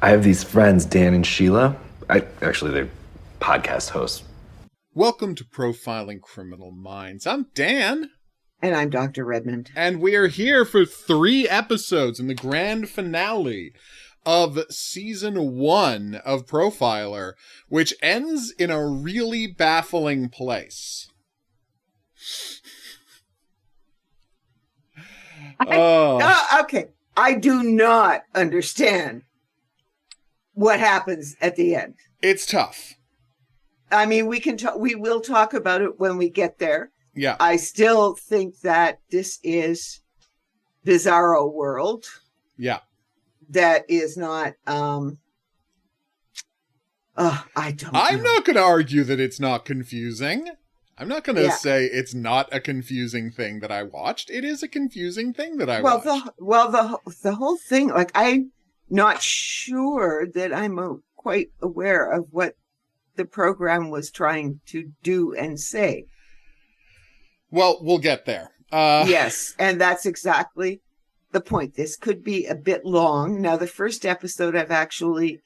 I have these friends, Dan and Sheila. They're podcast hosts. Welcome to Profiling Criminal Minds. I'm Dan. And I'm Dr. Redmond. And we are here for 3 episodes in the grand finale of season 1 of Profiler, which ends in a really baffling place. Okay. I do not understand what happens at the end. It's tough. I mean, we will talk about it when we get there. Yeah. I still think that this is Bizarro World. Yeah. That is not, I don't know. I'm not going to argue that it's not confusing. I'm not going to say it's not a confusing thing that I watched. It is a confusing thing that I watched. The whole thing, like, I'm not sure that I'm quite aware of what the program was trying to do and say. Well, we'll get there. Yes, and that's exactly the point. This could be a bit long. Now, the first episode I've actually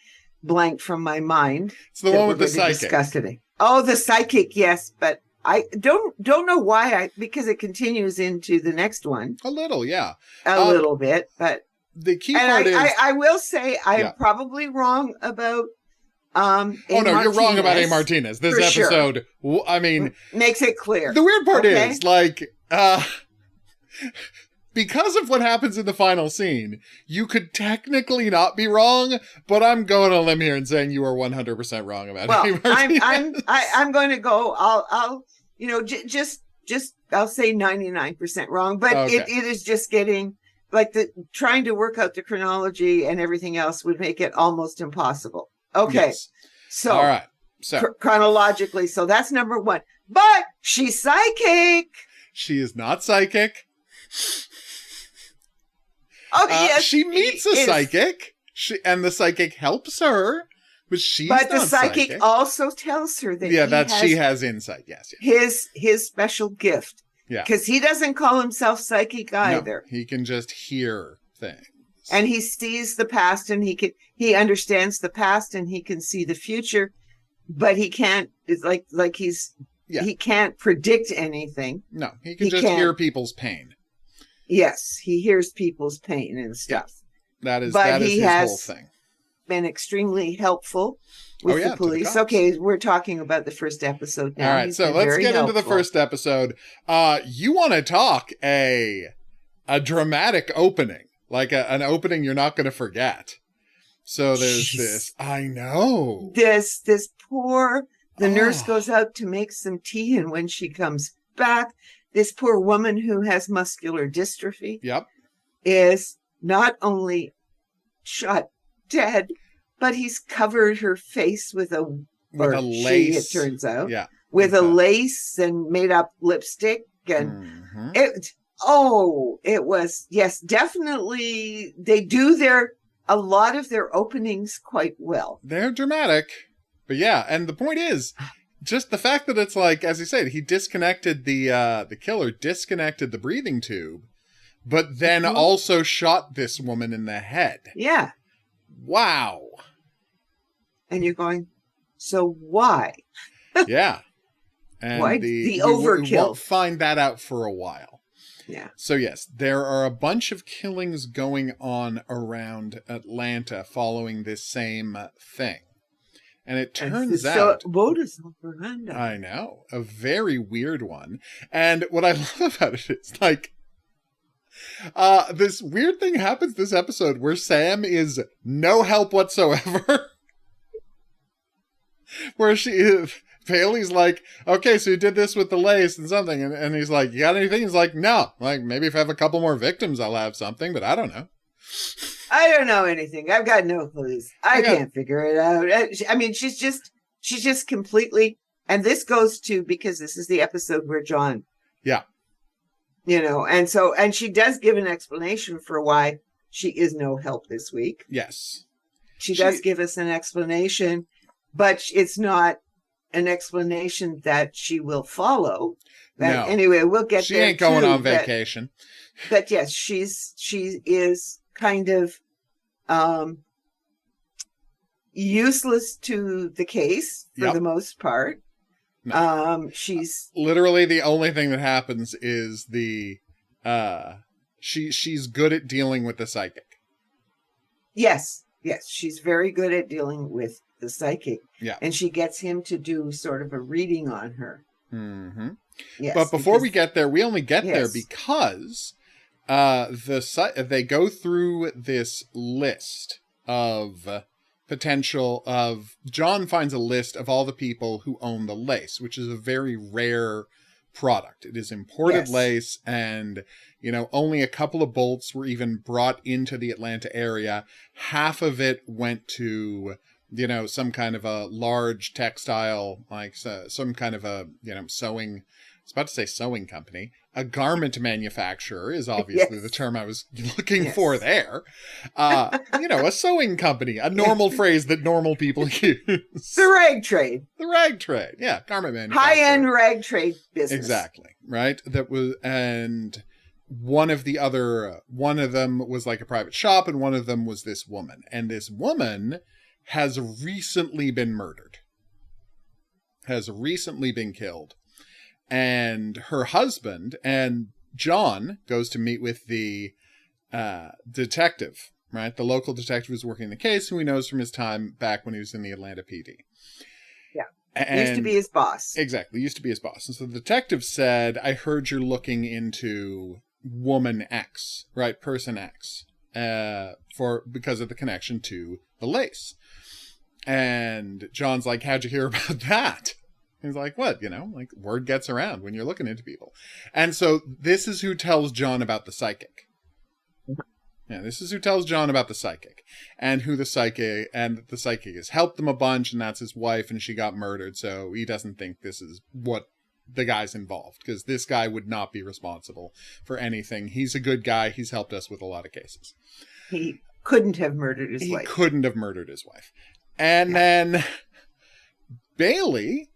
blanked from my mind. It's the one with the psychic. Discuss today. Oh, the psychic, yes, but I don't know why. Because it continues into the next one. A little, yeah, a little bit, but the key part is I will say I'm probably wrong about. You're wrong about A. Martinez. This episode, sure. I mean, makes it clear. The weird part is, like, because of what happens in the final scene, you could technically not be wrong, but I'm going on a limb here and saying you are 100% wrong about A. Martinez. I'm going to go. I'll just I'll say 99% wrong, but it is just getting like trying to work out the chronology and everything else would make it almost impossible. Okay. Yes. So, all right. So chronologically, so that's number 1. But she's psychic. She is not psychic. Oh, yes. She meets a psychic. And the psychic helps her, but she's not the psychic also tells her that she has insight. Yes. His special gift. Yeah. Because he doesn't call himself psychic either. No, he can just hear things. And he sees the past and he understands the past and he can see the future, but he can't, it's like he can't predict anything. No, he can just hear people's pain. Yes, he hears people's pain and stuff. Yeah. That is his whole thing. Been extremely helpful with the police. Okay, we're talking about the first episode now. All right, so let's get into the first episode. You want to talk a dramatic opening. Like an opening you're not going to forget. So there's this. I know. This poor. The nurse goes out to make some tea, and when she comes back, this poor woman who has muscular dystrophy. Yep. Is not only shot dead, but he's covered her face with a lace. It turns out. Yeah. With a lace and made up lipstick and it was, yes, definitely. They do a lot of their openings quite well. They're dramatic, but yeah. And the point is just the fact that it's like, as you said, he disconnected the killer disconnected the breathing tube, but then also shot this woman in the head. Yeah. Wow. And you're going, so why? Yeah. And why the overkill? We won't find that out for a while. Yeah. So yes, there are a bunch of killings going on around Atlanta following this same thing. And it turns out... modus operandi. I know. A very weird one. And what I love about it is, like, this weird thing happens this episode where Sam is no help whatsoever. Where she is... Paley's like, okay, so you did this with the lace and something. And he's like, you got anything? He's like, no. Like, maybe if I have a couple more victims, I'll have something, but I don't know. I don't know anything. I've got no clues. I can't figure it out. I mean, she's just completely, and this goes to, because this is the episode where John. Yeah. And she does give an explanation for why she is no help this week. Yes. She does give us an explanation, but it's not an explanation that she will follow. No. Anyway, we'll get there. She ain't going on vacation. But yes, she is kind of useless to the case for the most part. No. She's literally the only thing that happens is she's good at dealing with the psychic. Yes, she's very good at dealing with the psychic. Yeah. And she gets him to do sort of a reading on her. Mm-hmm. Yes. But before we get there, we only get there because they go through this list of John finds a list of all the people who own the lace, which is a very rare product. It is imported lace, and only a couple of bolts were even brought into the Atlanta area. Half of it went to some kind of a large textile, like some kind of a sewing. I was about to say sewing company. A garment manufacturer is obviously the term I was looking for there. A sewing company, a normal phrase that normal people use. The rag trade. The rag trade. Yeah. Garment manufacturer. High-end rag trade business. Exactly. Right. And one of them was like a private shop, and one of them was this woman. And this woman has recently been murdered. Has recently been killed. And her husband, and John goes to meet with the detective, right? The local detective who's working the case, who he knows from his time back when he was in the Atlanta PD. Yeah. Used to be his boss. Exactly. Used to be his boss. And so the detective said, I heard you're looking into woman X, right? Person X, because of the connection to the lace. And John's like, how'd you hear about that? He's like, what? Like word gets around when you're looking into people. And so this is who tells John about the psychic. Yeah, this is who tells John about the psychic. And the psychic has helped him a bunch, and that's his wife, and she got murdered. So he doesn't think this is what the guy's involved, because this guy would not be responsible for anything. He's a good guy. He's helped us with a lot of cases. He couldn't have murdered his wife. He couldn't have murdered his wife. And then Bailey,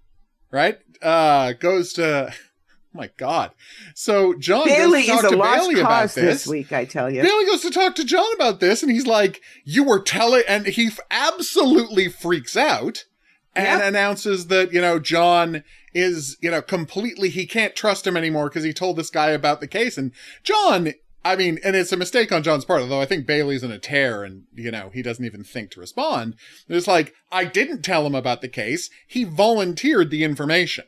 right, goes to... Oh my God. So John Bailey goes to talk to Bailey about this week, I tell you. Bailey goes to talk to John about this, and he's like, you were telling... And he absolutely freaks out and announces that, John is, completely... He can't trust him anymore because he told this guy about the case. And John... I mean, and it's a mistake on John's part, although I think Bailey's in a tear and, he doesn't even think to respond. It's like, I didn't tell him about the case. He volunteered the information.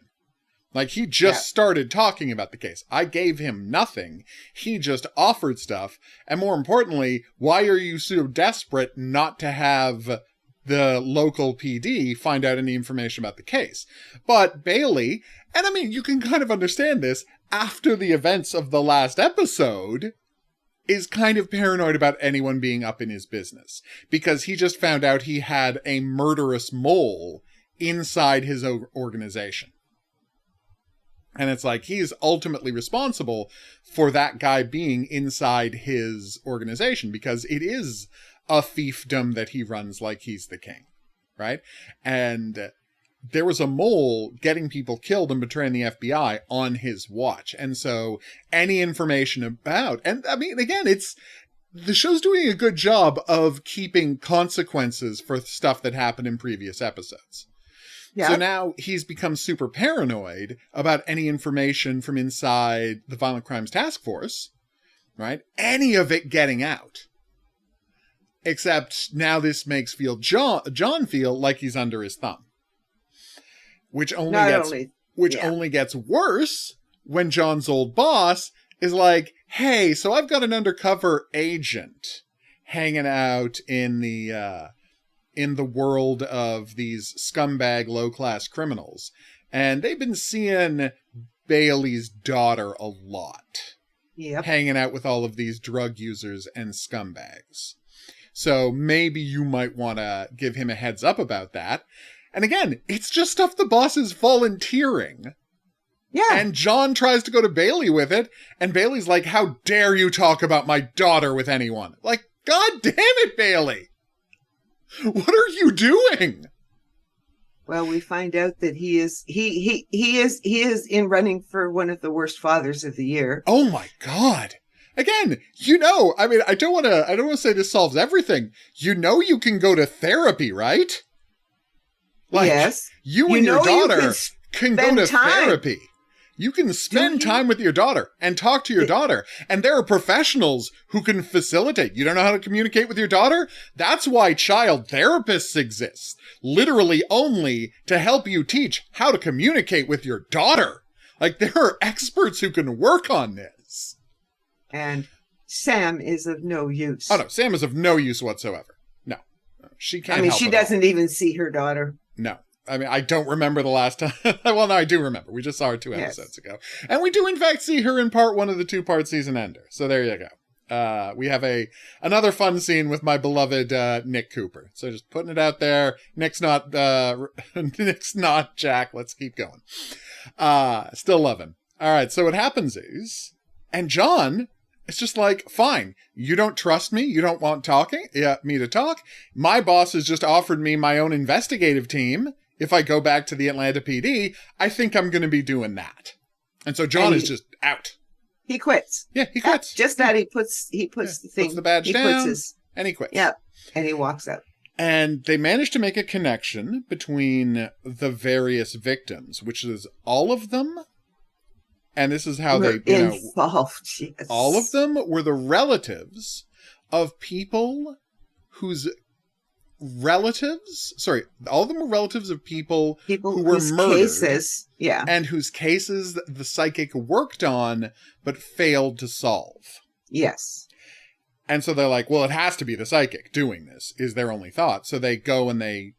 Like, he just started talking about the case. I gave him nothing. He just offered stuff. And more importantly, why are you so desperate not to have the local PD find out any information about the case? But Bailey, and I mean, you can kind of understand this, after the events of the last episode, is kind of paranoid about anyone being up in his business, because he just found out he had a murderous mole inside his organization. And it's like, he's ultimately responsible for that guy being inside his organization, because it is a fiefdom that he runs like he's the king, right? And there was a mole getting people killed and betraying the FBI on his watch. And so any information about, and I mean, again, the show's doing a good job of keeping consequences for stuff that happened in previous episodes. Yeah. So now he's become super paranoid about any information from inside the Violent Crimes Task Force, right? Any of it getting out. Except now this makes John feel like he's under his thumb. Which only gets worse when John's old boss is like, hey, so I've got an undercover agent hanging out in the world of these scumbag low-class criminals. And they've been seeing Bailey's daughter a lot. Yep. Hanging out with all of these drug users and scumbags. So maybe you might want to give him a heads up about that. And again, it's just stuff the boss is volunteering. Yeah. And John tries to go to Bailey with it, and Bailey's like, how dare you talk about my daughter with anyone? Like, God damn it, Bailey! What are you doing? Well, we find out that he is in running for one of the worst fathers of the year. Oh my God. Again, I mean, I don't want to say this solves everything. You can go to therapy, right? Like, yes. you and your daughter can go to therapy. You can spend time with your daughter and talk to your daughter. And there are professionals who can facilitate. You don't know how to communicate with your daughter? That's why child therapists exist. Literally only to help you teach how to communicate with your daughter. Like, there are experts who can work on this. And Sam is of no use. Oh, no. Sam is of no use whatsoever. No. She can't help she doesn't even see her daughter. No. I mean, I don't remember the last time. Well, no, I do remember. We just saw her 2 episodes ago. And we do, in fact, see her in part 1 of the 2-part season ender. So there you go. We have another fun scene with my beloved Nick Cooper. So just putting it out there. Nick's not Jack. Let's keep going. Still love him. All right. So what happens is, and John is just like, fine. You don't trust me. You don't want me to talk. My boss has just offered me my own investigative team. If I go back to the Atlanta PD, I think I'm going to be doing that. And so John is just out. He quits. Yeah, he quits. Just that he puts the thing. Puts the badge down, and he quits. Yeah, and he walks out. And they managed to make a connection between the various victims, which is all of them. And this is how they, involved. Yes. All of them were the relatives of people whose all of them were relatives of people who were murdered. Cases, and whose cases the psychic worked on but failed to solve. Yes. And so they're like, well, it has to be the psychic doing this, is their only thought. So they go and they,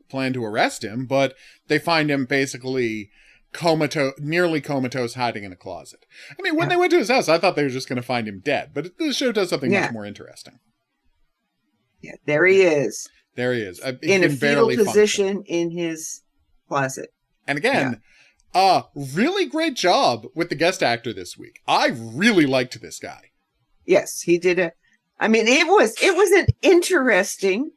plan to arrest him, but they find him basically nearly comatose, hiding in a closet. I mean, when they went to his house, I thought they were just going to find him dead, but the show does something much more interesting. Yeah, there he is. There he is. In a fetal position in his closet. And again, really great job with the guest actor this week. I really liked this guy. Yes, he did it was an interesting,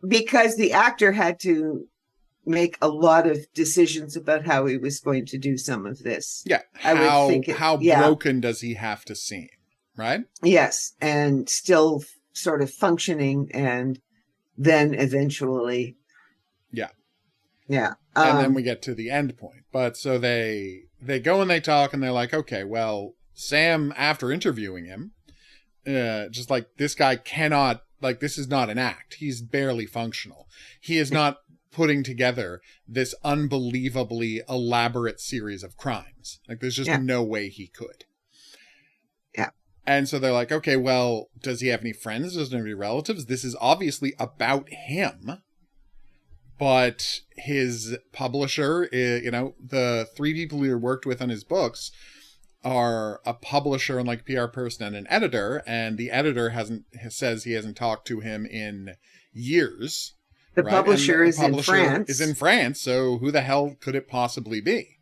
because the actor had to make a lot of decisions about how he was going to do some of this. Yeah. How broken does he have to seem, right? Yes, and still sort of functioning, and then eventually and then we get to the end point. But so they go and they talk, and they're like, okay, well, Sam, after interviewing him, just like, this guy cannot, like, this is not an act, he's barely functional, he is not putting together this unbelievably elaborate series of crimes, like, there's just no way he could. And so they're like, okay, well, does he have any friends? Does he have any relatives? This is obviously about him. But his publisher, the 3 people he worked with on his books are a publisher and like PR person and an editor. And the editor says he hasn't talked to him in years. The publisher is in France. Is in France. So who the hell could it possibly be?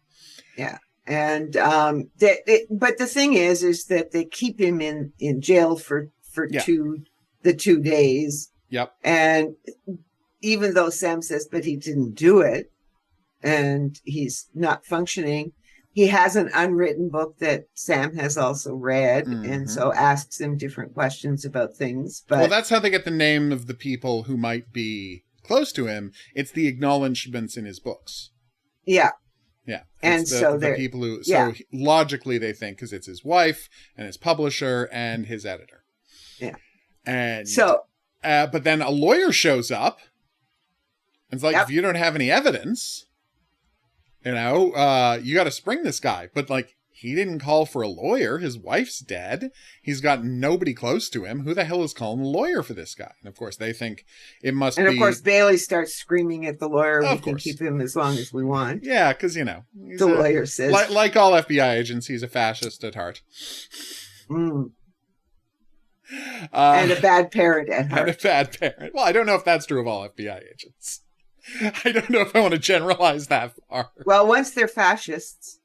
Yeah. And but the thing is that they keep him in jail for 2 days. Yep. And even though Sam says, but he didn't do it, and he's not functioning, he has an unwritten book that Sam has also read, and so asks him different questions about things. But well, that's how they get the name of the people who might be close to him. It's the acknowledgments in his books. Yeah. Yeah. And so the people who, so logically they think, because it's his wife and his publisher and his editor. Yeah. And so, but then a lawyer shows up and it's like, if you don't have any evidence, you got to spring this guy. But like, he didn't call for a lawyer. His wife's dead. He's got nobody close to him. Who the hell is calling a lawyer for this guy? And of course, they think it must be. And of course, Bailey starts screaming at the lawyer. We can keep him as long as we want. Yeah, because, the lawyer says. Like all FBI agents, he's a fascist at heart. And a bad parent at heart. And a bad parent. Well, I don't know if that's true of all FBI agents. I don't know if I want to generalize that far. Well, once they're fascists.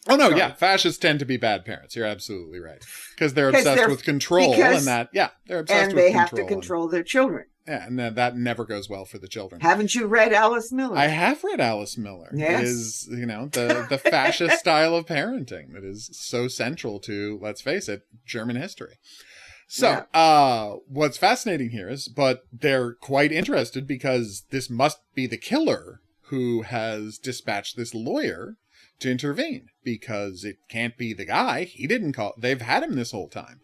Oh, no, yeah. Fascists tend to be bad parents. You're absolutely right. Because they're obsessed with control. They're obsessed with control. And they have to control their children. Yeah, and that never goes well for the children. Haven't you read Alice Miller? I have read Alice Miller. Yes. It is, the fascist style of parenting that is so central to, let's face it, German history. So, what's fascinating here is, but they're quite interested because this must be the killer who has dispatched this lawyer to intervene, because it can't be the guy. He didn't call. They've had him this whole time,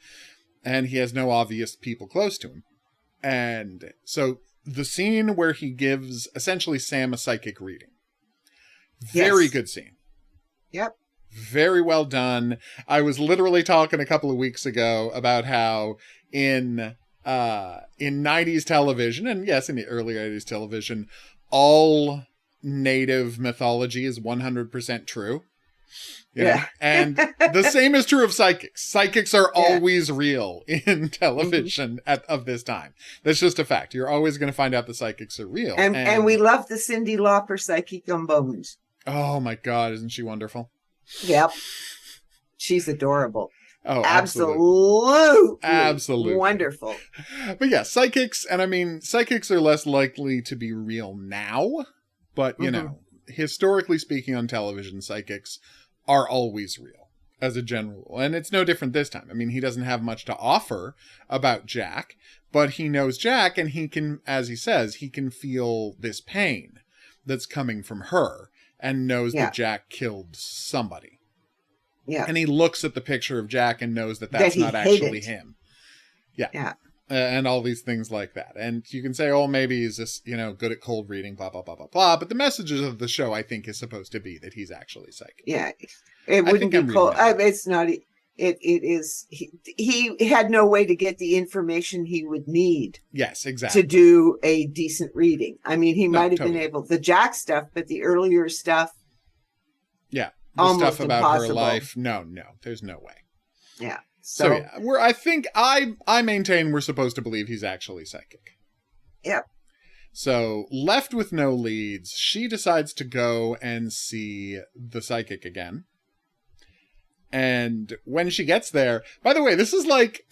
and he has no obvious people close to him. And so the scene where he gives essentially Sam a psychic reading, very good scene. Yep. Very well done. I was literally talking a couple of weeks ago about how in 90s television, and yes, in the early 80s television, all native mythology is 100% true. Yeah. And the same is true of psychics. Psychics are always real in television of this time. That's just a fact. You're always going to find out the psychics are real. And we love the Cyndi Lauper psychic on Bones. Oh my God, isn't she wonderful? Yep. She's adorable. Oh, absolutely wonderful. But yeah, psychics, and I mean, psychics are less likely to be real now, but you know, historically speaking on television, psychics are always real as a general rule. And it's no different this time. I mean, he doesn't have much to offer about Jack, but he knows Jack, and he can, as he says, he can feel this pain that's coming from her, and knows that Jack killed somebody. Yeah. And he looks at the picture of Jack and knows that that's not actually him. Yeah. And all these things like that. And you can say, oh, maybe he's just, good at cold reading, blah, blah, blah, blah, blah. But the messages of the show, I think, is supposed to be that he's actually psychic. Yeah. It wouldn't be cold. It's not. It is. He had no way to get the information he would need. Yes, exactly. To do a decent reading. I mean, he might have been able, the Jack stuff, but the earlier stuff. Yeah. The stuff about impossible. Her life. No, there's no way. Yeah. So yeah, I think I maintain we're supposed to believe he's actually psychic. Yep. So left with no leads, she decides to go and see the psychic again. And when she gets there, by the way, this is like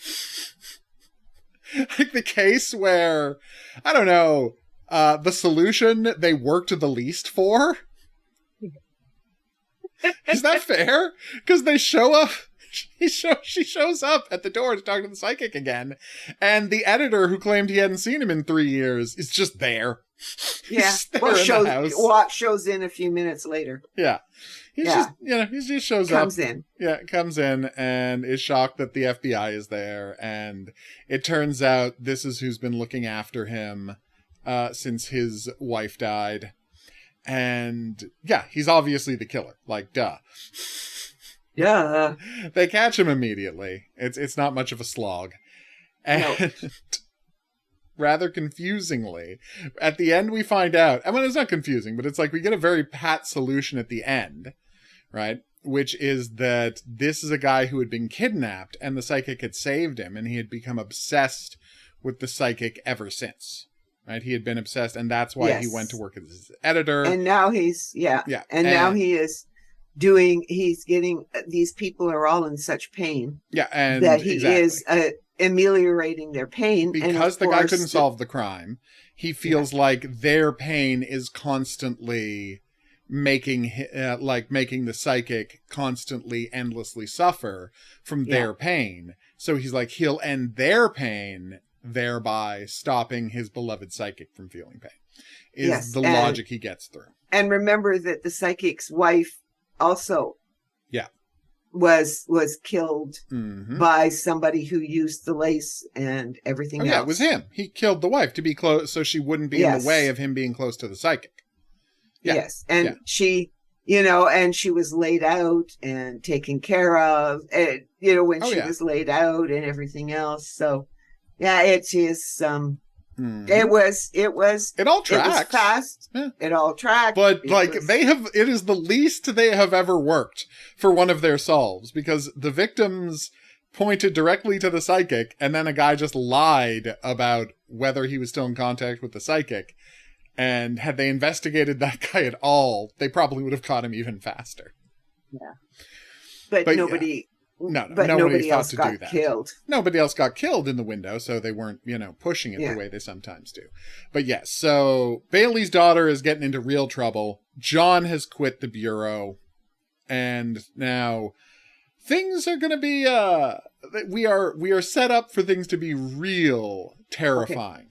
the case where, I don't know, the solution they worked the least for. Is that fair? Because they show up. She shows up at the door to talk to the psychic again, and the editor who claimed he hadn't seen him in 3 years is just there. Yeah, shows in a few minutes later. Yeah, he just shows up. Comes in. Yeah, comes in and is shocked that the FBI is there, and it turns out this is who's been looking after him since his wife died, and yeah, he's obviously the killer. Like, duh. Yeah. They catch him immediately. It's not much of a slog. And rather confusingly, at the end we find out, I mean, it's not confusing, but it's like we get a very pat solution at the end, right? Which is that this is a guy who had been kidnapped and the psychic had saved him, and he had become obsessed with the psychic ever since. Right? He had been obsessed, and that's why he went to work as his editor. And now he's, and now he is he's getting, these people are all in such pain. Yeah, and that he is ameliorating their pain. Because the guy couldn't solve the crime, he feels like their pain is constantly making the psychic constantly, endlessly suffer from their pain. So he's like, he'll end their pain, thereby stopping his beloved psychic from feeling pain. Is the logic he gets through. And remember that the psychic's wife also was killed by somebody who used the lace and everything else. Yeah, it was him. He killed the wife to be close, so she wouldn't be in the way of him being close to the psychic. Yeah. Yes, and she, and she was laid out and taken care of, and, when she was laid out and everything else. So, yeah, it is, it all tracks. It was fast. Yeah. It all tracked. But it is the least they have ever worked for one of their solves, because the victims pointed directly to the psychic, and then a guy just lied about whether he was still in contact with the psychic. And had they investigated that guy at all, they probably would have caught him even faster. Yeah. But nobody... No, nobody else got killed. Nobody else got killed in the window, so they weren't, pushing it the way they sometimes do. But yes, so Bailey's daughter is getting into real trouble. John has quit the bureau, and now things are going to be we are set up for things to be real terrifying.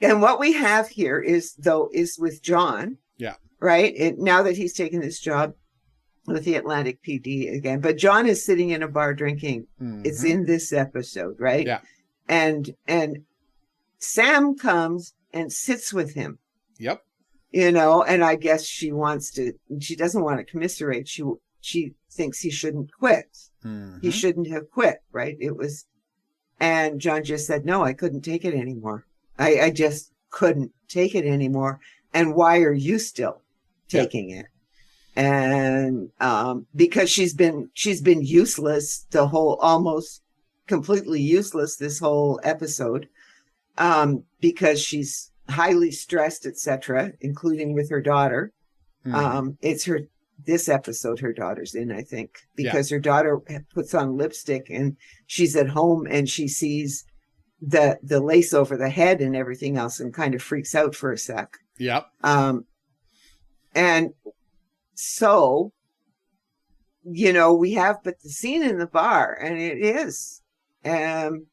Okay. And what we have here is with John. Yeah. Right? Now that he's taken this job with the Atlantic PD again. But John is sitting in a bar drinking. Mm-hmm. It's in this episode, right? Yeah. And Sam comes and sits with him. Yep. And I guess she doesn't want to commiserate. She thinks he shouldn't quit. Mm-hmm. He shouldn't have quit, right? And John just said, no, I couldn't take it anymore. I just couldn't take it anymore. And why are you still taking it? And because she's been useless almost completely useless this whole episode, because she's highly stressed, etc., including with her daughter. Mm. It's this episode her daughter's in, I think, because her daughter puts on lipstick and she's at home and she sees the lace over the head and everything else and kind of freaks out for a sec. Yep. And so, we have but the scene in the bar, and it is, and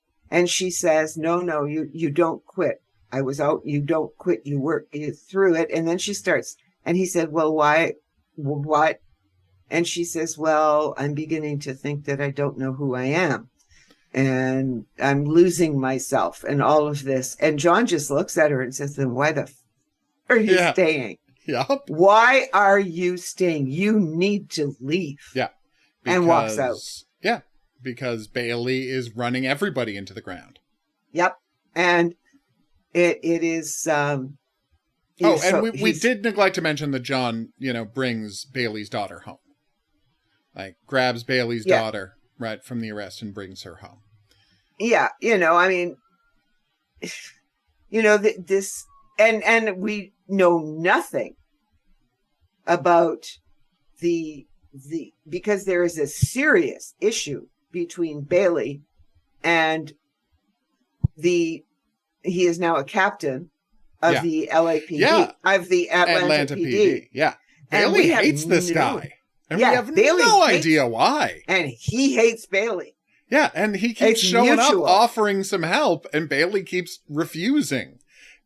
she says, no, you don't quit. I was out. You don't quit. You work through it. And then she starts, and he said, well, why, what? And she says, well, I'm beginning to think that I don't know who I am. And I'm losing myself and all of this. And John just looks at her and says, then why the f are you staying? Yep. Why are you staying? You need to leave. Yeah. And walks out. Yeah. Because Bailey is running everybody into the ground. Yep. And it is... and we did neglect to mention that John, brings Bailey's daughter home. Like, grabs Bailey's daughter right from the arrest and brings her home. Yeah. This... And we know nothing about because there is a serious issue between Bailey and he is now a captain of the LAPD, of the Atlanta PD. Yeah. Bailey hates this guy. And we have no idea why. And he hates Bailey. Yeah, and he keeps showing up, offering some help, and Bailey keeps refusing.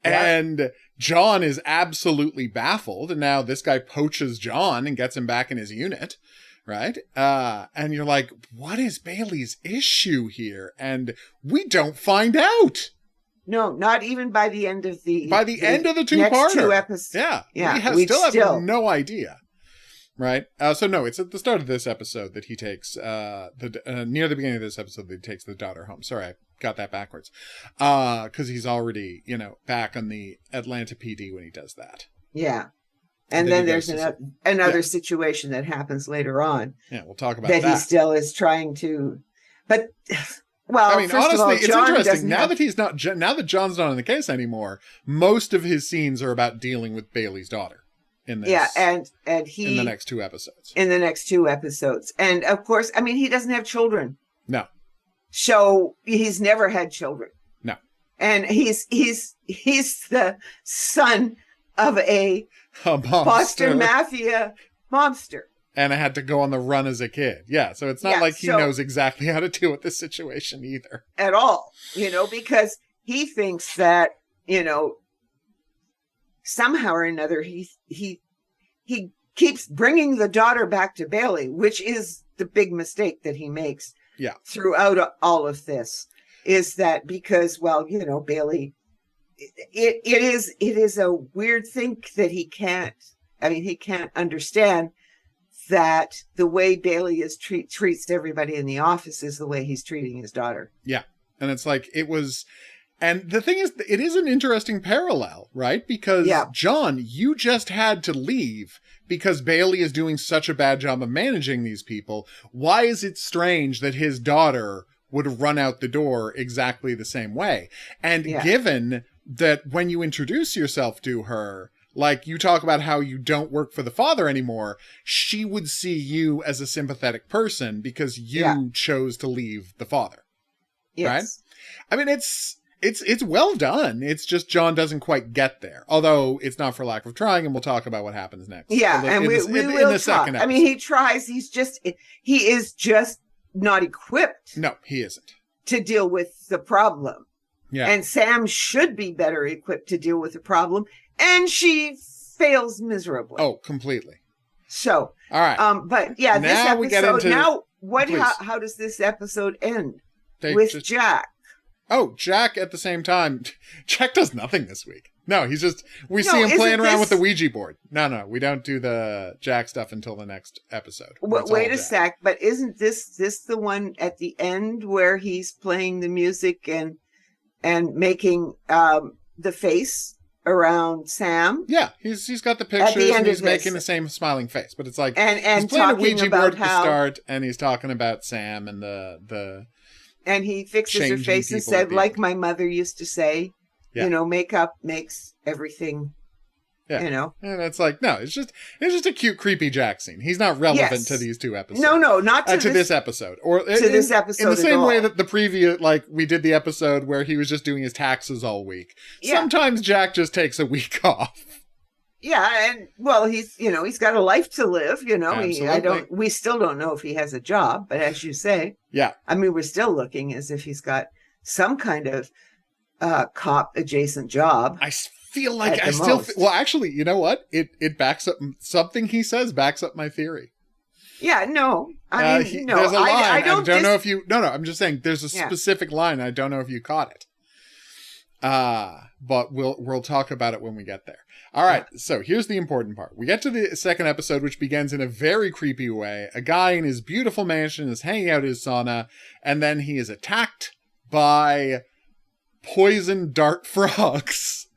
Yeah. And John is absolutely baffled, and now this guy poaches John and gets him back in his unit, right? And you're like, what is Bailey's issue here? And we don't find out. No, not even by the end of the two-parter. 2 episodes. Yeah, we still have no idea. Right? So no, it's at the start of this episode that he takes, near the beginning of this episode that he takes the daughter home. Sorry, I got that backwards. Because he's already, back on the Atlanta PD when he does that. Yeah. And then there's another situation that happens later on. Yeah, we'll talk about that. He still is trying to, but... Well, honestly, it's interesting. Now that John's not in the case anymore, most of his scenes are about dealing with Bailey's daughter. In this, and he in the next 2 episodes. And of course, he doesn't have children. No. So he's never had children. No. And he's the son of a Boston Mafia mobster. And I had to go on the run as a kid. Yeah, so it's not like he knows exactly how to deal with this situation either. At all, because he thinks that, somehow or another, he keeps bringing the daughter back to Bailey, which is the big mistake that he makes throughout all of this, is that because, Bailey, it is a weird thing that he can't understand that the way Bailey treats everybody in the office is the way he's treating his daughter. Yeah. And it's like, and the thing is, it is an interesting parallel, right? Because John, you just had to leave because Bailey is doing such a bad job of managing these people. Why is it strange that his daughter would run out the door exactly the same way? And given that when you introduce yourself to her, like you talk about how you don't work for the father anymore, she would see you as a sympathetic person because you chose to leave the father. Yes. Right? It's well done. It's just John doesn't quite get there. Although it's not for lack of trying, and we'll talk about what happens next. Yeah, and we will talk. Second episode. He tries. He is just not equipped. No, he isn't. To deal with the problem. Yeah. And Sam should be better equipped to deal with the problem. And she fails miserably. Oh, completely. So, all right. But yeah, now this episode, we get into, now what, please. how does this episode end? With Jack. Oh, Jack at the same time. Jack does nothing this week. No, he's just, we see him playing around with the Ouija board. No, we don't do the Jack stuff until the next episode. Wait a sec, but isn't this the one at the end where he's playing the music and making the face around Sam? Yeah, he's got the pictures and he's making the same smiling face, but it's like and he's playing a Ouija board at the how, start, and he's talking about Sam and the and he fixes her face and said, like my mother used to say, makeup makes everything. Yeah. And it's like, no, it's just a cute, creepy Jack scene. He's not relevant to these two episodes. No, not to this episode. Or this episode. In the same way that the previous, like, we did the episode where he was just doing his taxes all week. Yeah. Sometimes Jack just takes a week off. Yeah, and well, he's got a life to live, Absolutely. We still don't know if he has a job, but as you say, yeah. I mean, we're still looking as if he's got some kind of cop adjacent job. I feel like well, actually, you know what? It backs up something he says backs up my theory. Yeah, no. I mean, no. There's a line. I don't know if you. No. I'm just saying. There's a specific line. I don't know if you caught it. But we'll talk about it when we get there. All right. Yeah. So here's the important part. We get to the second episode, which begins in a very creepy way. A guy in his beautiful mansion is hanging out his sauna, and then he is attacked by poison dart frogs.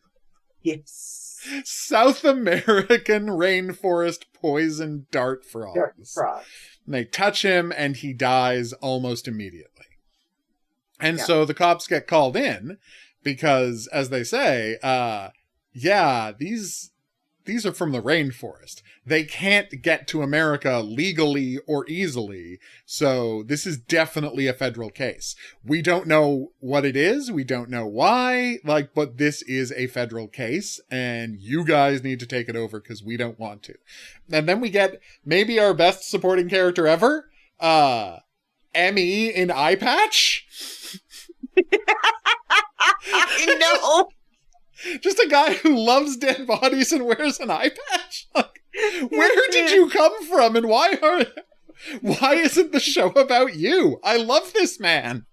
Yes. South American rainforest poison dart frogs. And they touch him and he dies almost immediately. And so the cops get called in because, as they say, these are from the rainforest. They can't get to America legally or easily. So this is definitely a federal case. We don't know what it is. We don't know why. But this is a federal case and you guys need to take it over because we don't want to. And then we get maybe our best supporting character ever. Emmy in eye patch. No. Just a guy who loves dead bodies and wears an eye patch. Where did you come from, and why isn't the show about you? I love this man.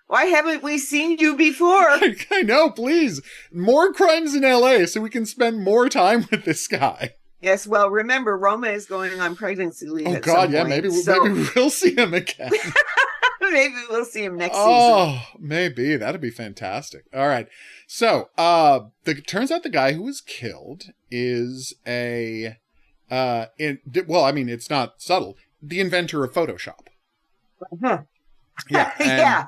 Why haven't we seen you before? I know, please. More crimes in LA so we can spend more time with this guy. Yes, well, remember, Roma is going on pregnancy leave. Oh, God, yeah, maybe we'll see him again. Maybe we'll see him next season. Oh, maybe. That'd be fantastic. All right. So, turns out the guy who was killed is it's not subtle, the inventor of Photoshop. Uh-huh. Yeah. Yeah.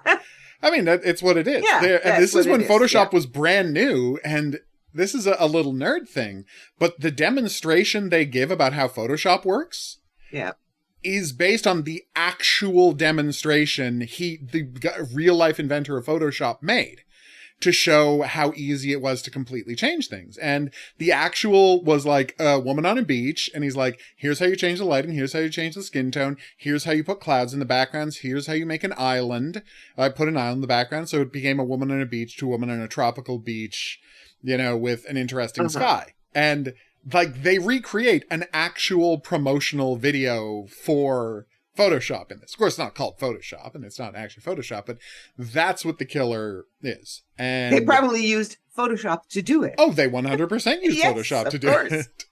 I mean, it's what it is. Yeah, and this is when Photoshop was brand new, and this is a little nerd thing, but the demonstration they give about how Photoshop works is based on the actual demonstration the real-life inventor of Photoshop made to show how easy it was to completely change things. And the actual was like a woman on a beach, and he's like, here's how you change the lighting, here's how you change the skin tone, here's how you put clouds in the backgrounds, here's how you make an island. I put an island in the background, so it became a woman on a beach to a woman on a tropical beach, with an interesting sky. And they recreate an actual promotional video for Photoshop in this. Of course, it's not called Photoshop, and it's not actually Photoshop, but that's what the killer is. And they probably used Photoshop to do it. Oh, they 100% used Photoshop to do it.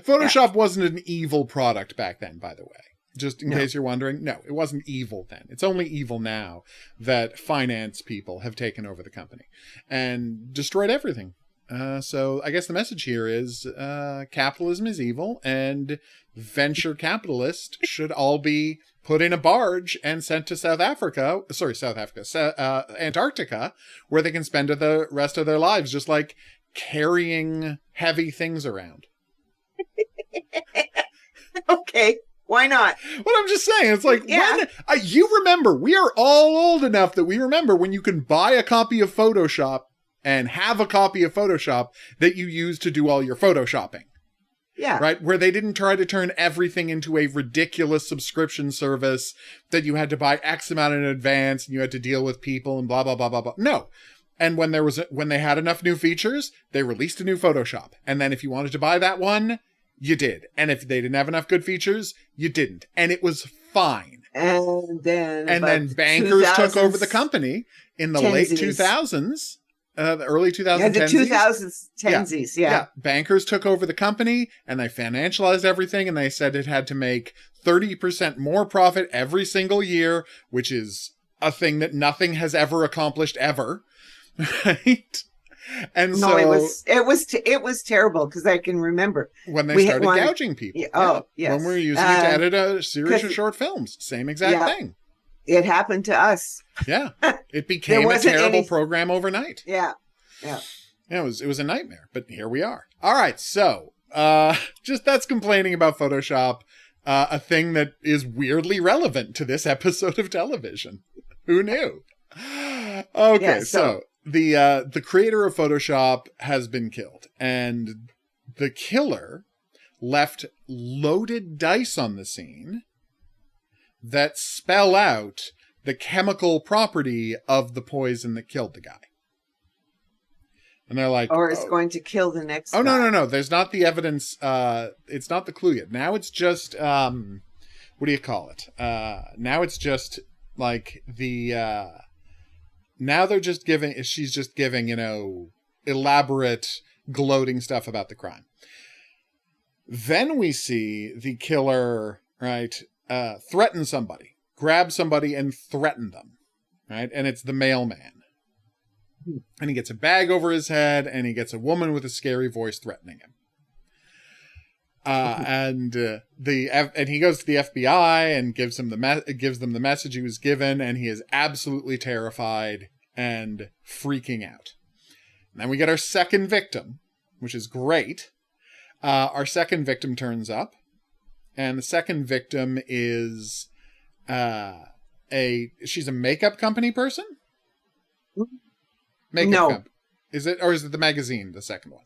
Photoshop wasn't an evil product back then, by the way. Just in case you're wondering. No, it wasn't evil then. It's only evil now that finance people have taken over the company and destroyed everything. So I guess the message here is capitalism is evil, and venture capitalists should all be put in a barge and sent to Antarctica, where they can spend the rest of their lives just like carrying heavy things around. Okay. Why not? Well, I'm just saying, it's like, when you remember, we are all old enough that we remember when you can buy a copy of Photoshop and have a copy of Photoshop that you use to do all your Photoshopping. Yeah. Right? Where they didn't try to turn everything into a ridiculous subscription service that you had to buy X amount in advance and you had to deal with people and blah, blah, blah, blah, blah. No. And when they had enough new features, they released a new Photoshop. And then if you wanted to buy that one, you did. And if they didn't have enough good features, you didn't. And it was fine. And then bankers took over the company in the late 2000s. The early 2010s. Yeah, the 2010s, yeah. Bankers took over the company and they financialized everything and they said it had to make 30% more profit every single year, which is a thing that nothing has ever accomplished ever. Right? And no, it was terrible because I can remember when they started gouging people. Yes. When we were using it to edit a series of short films. Same exact thing. It happened to us. Yeah. It became a terrible program overnight. Yeah. It was a nightmare, but here we are. All right. So, just that's complaining about Photoshop, a thing that is weirdly relevant to this episode of television. Who knew? Okay. Yeah, so the creator of Photoshop has been killed, and the killer left loaded dice on the scene that spell out the chemical property of the poison that killed the guy. And they're like, or it's going to kill the next guy. No. There's not the evidence. It's not the clue yet. Now it's just, what do you call it? Now it's just like now she's just giving, elaborate, gloating stuff about the crime. Then we see the killer, right, threaten somebody, grab somebody and threaten them, right? And it's the mailman. And he gets a bag over his head and he gets a woman with a scary voice threatening him. And he goes to the FBI and gives them the message he was given, and he is absolutely terrified and freaking out. And then we get our second victim, which is great. Our second victim turns up, and the second victim is she's a makeup company person? Is it the magazine, the second one?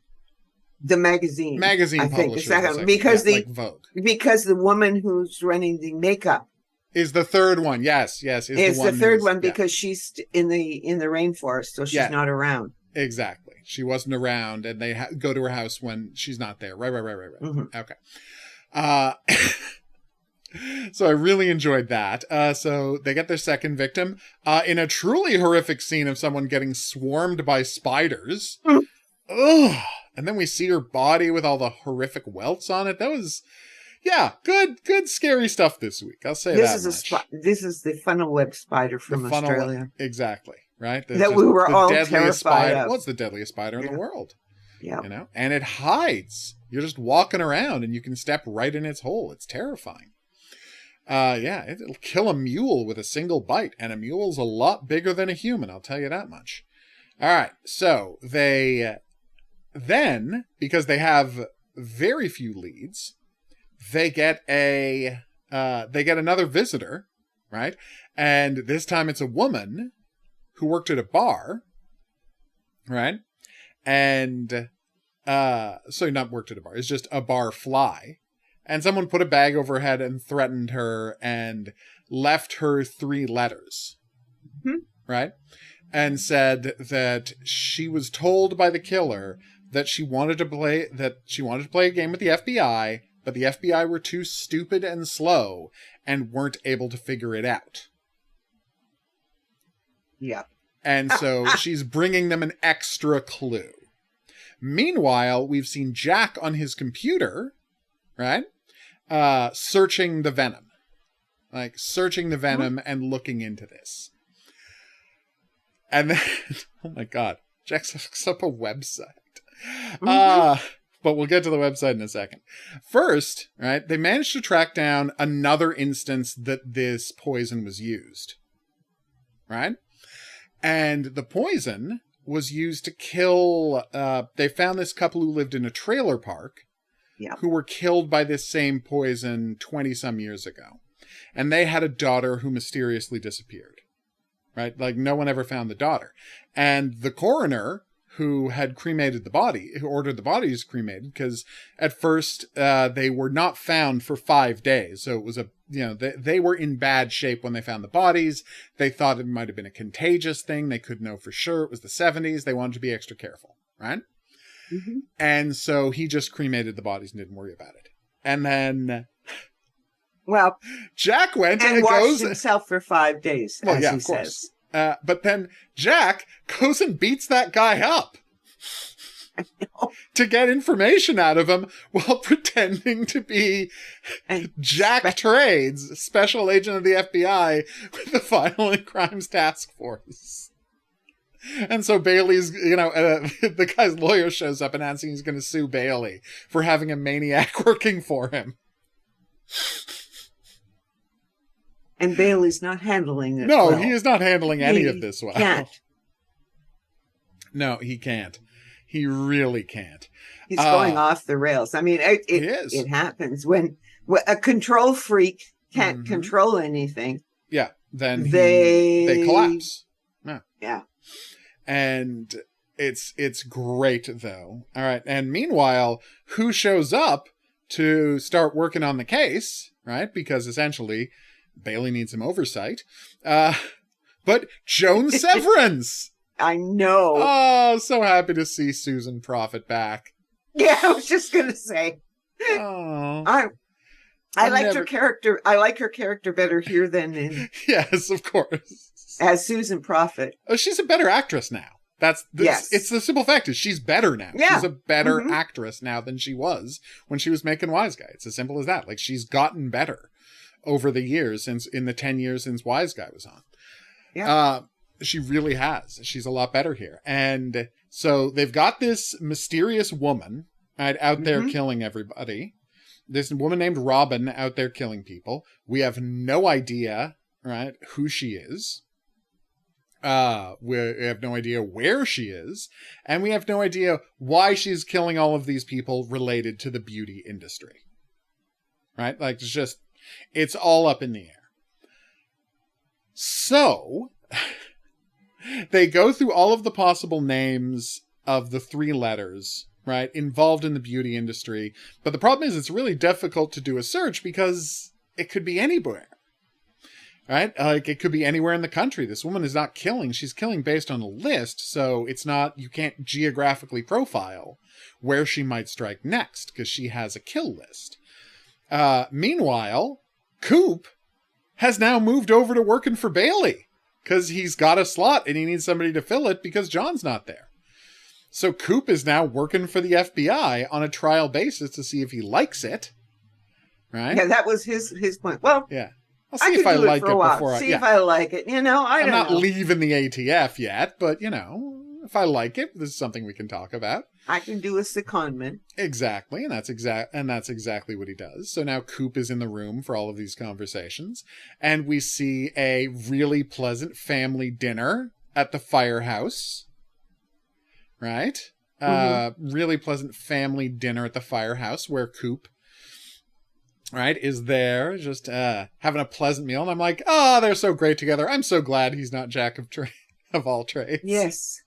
The magazine I think the second because like Vogue. Because the woman who's running the makeup is the third one. Yes, is the third one because she's in the rainforest, so she's not around. Exactly, she wasn't around, and they go to her house when she's not there. Right. Mm-hmm. Okay. So I really enjoyed that. So they get their second victim in a truly horrific scene of someone getting swarmed by spiders. Ugh. And then we see her body with all the horrific welts on it. That was, good scary stuff this week. I'll say this much. This is the funnel web spider from Australia. Exactly, right? That we were all terrified of. What's the deadliest spider in the world? Yeah. And it hides. You're just walking around and you can step right in its hole. It's terrifying. It'll kill a mule with a single bite, and a mule's a lot bigger than a human, I'll tell you that much. All right, so then, because they have very few leads, they get another visitor, right? And this time it's a woman who worked at a bar, right? And not worked at a bar, it's just a bar fly. And someone put a bag over her head and threatened her and left her 3 letters, right? And said that she was told by the killer that she wanted to play a game with the FBI, but the FBI were too stupid and slow and weren't able to figure it out. Yeah. And so she's bringing them an extra clue. Meanwhile, we've seen Jack on his computer, right? Searching the Venom. And looking into this. And then, oh my God, Jack sets up a website. But we'll get to the website in a second. First, right, they managed to track down another instance that this poison was used. Right? And the poison was used to kill, they found this couple who lived in a trailer park who were killed by this same poison 20-some years ago. And they had a daughter who mysteriously disappeared. Right? Like, no one ever found the daughter. And the coroner, who had cremated the body, who ordered the bodies cremated, because at first they were not found for 5 days. So it was they were in bad shape when they found the bodies. They thought it might have been a contagious thing. They couldn't know for sure. It was the 70s. They wanted to be extra careful, right? Mm-hmm. And so he just cremated the bodies and didn't worry about it. And then, well, Jack went and washed goes himself for 5 days, well, as yeah, he of course. says. But then Jack goes and beats that guy up to get information out of him while pretending to be Jack Trades, special agent of the FBI with the Violent Crimes Task Force. And so Bailey's, the guy's lawyer shows up and asking he's going to sue Bailey for having a maniac working for him. And Bailey's not handling it No, well. he is not handling any of this well. Can't. No, he can't. He really can't. He's going off the rails. I mean, it happens when a control freak can't control anything. Yeah, then they collapse. Yeah. And it's great, though. All right, and meanwhile, who shows up to start working on the case, right? Because essentially, Bailey needs some oversight. But Joan Severance! I know. Oh, so happy to see Susan Prophet back. Yeah, I was just going to say. Oh. I liked her character. I like her character better here than in... Yes, of course. As Susan Prophet. Oh, she's a better actress now. Yes. It's the simple fact is she's better now. Yeah. She's a better actress now than she was when she was making Wise Guy. It's as simple as that. Like, she's gotten better over the years in the 10 years since Wise Guy was on. Yeah. She really has. She's a lot better here. And so they've got this mysterious woman out there killing everybody. This woman named Robin out there killing people. We have no idea, right, who she is. We have no idea where she is. And we have no idea why she's killing all of these people related to the beauty industry. Right? Like, it's all up in the air. So... they go through all of the possible names of the 3 letters, right, involved in the beauty industry. But the problem is it's really difficult to do a search because it could be anywhere, right? Like, it could be anywhere in the country. This woman is not killing. She's killing based on a list. So it's not, you can't geographically profile where she might strike next because she has a kill list. Meanwhile, Coop has now moved over to working for Bailey. Because he's got a slot and he needs somebody to fill it because John's not there. So Coop is now working for the FBI on a trial basis to see if he likes it. Right? Yeah, that was his point. Well, yeah. I'll see if I like it before I... See if I like it. I'm not leaving the ATF yet, but, if I like it, this is something we can talk about. I can do a secondment. Exactly, and that's exactly what he does. So now Coop is in the room for all of these conversations, and we see a really pleasant family dinner at the firehouse. Right? Really pleasant family dinner at the firehouse where Coop, right, is there just having a pleasant meal, and I'm like, they're so great together. I'm so glad he's not Jack of all trades. Yes.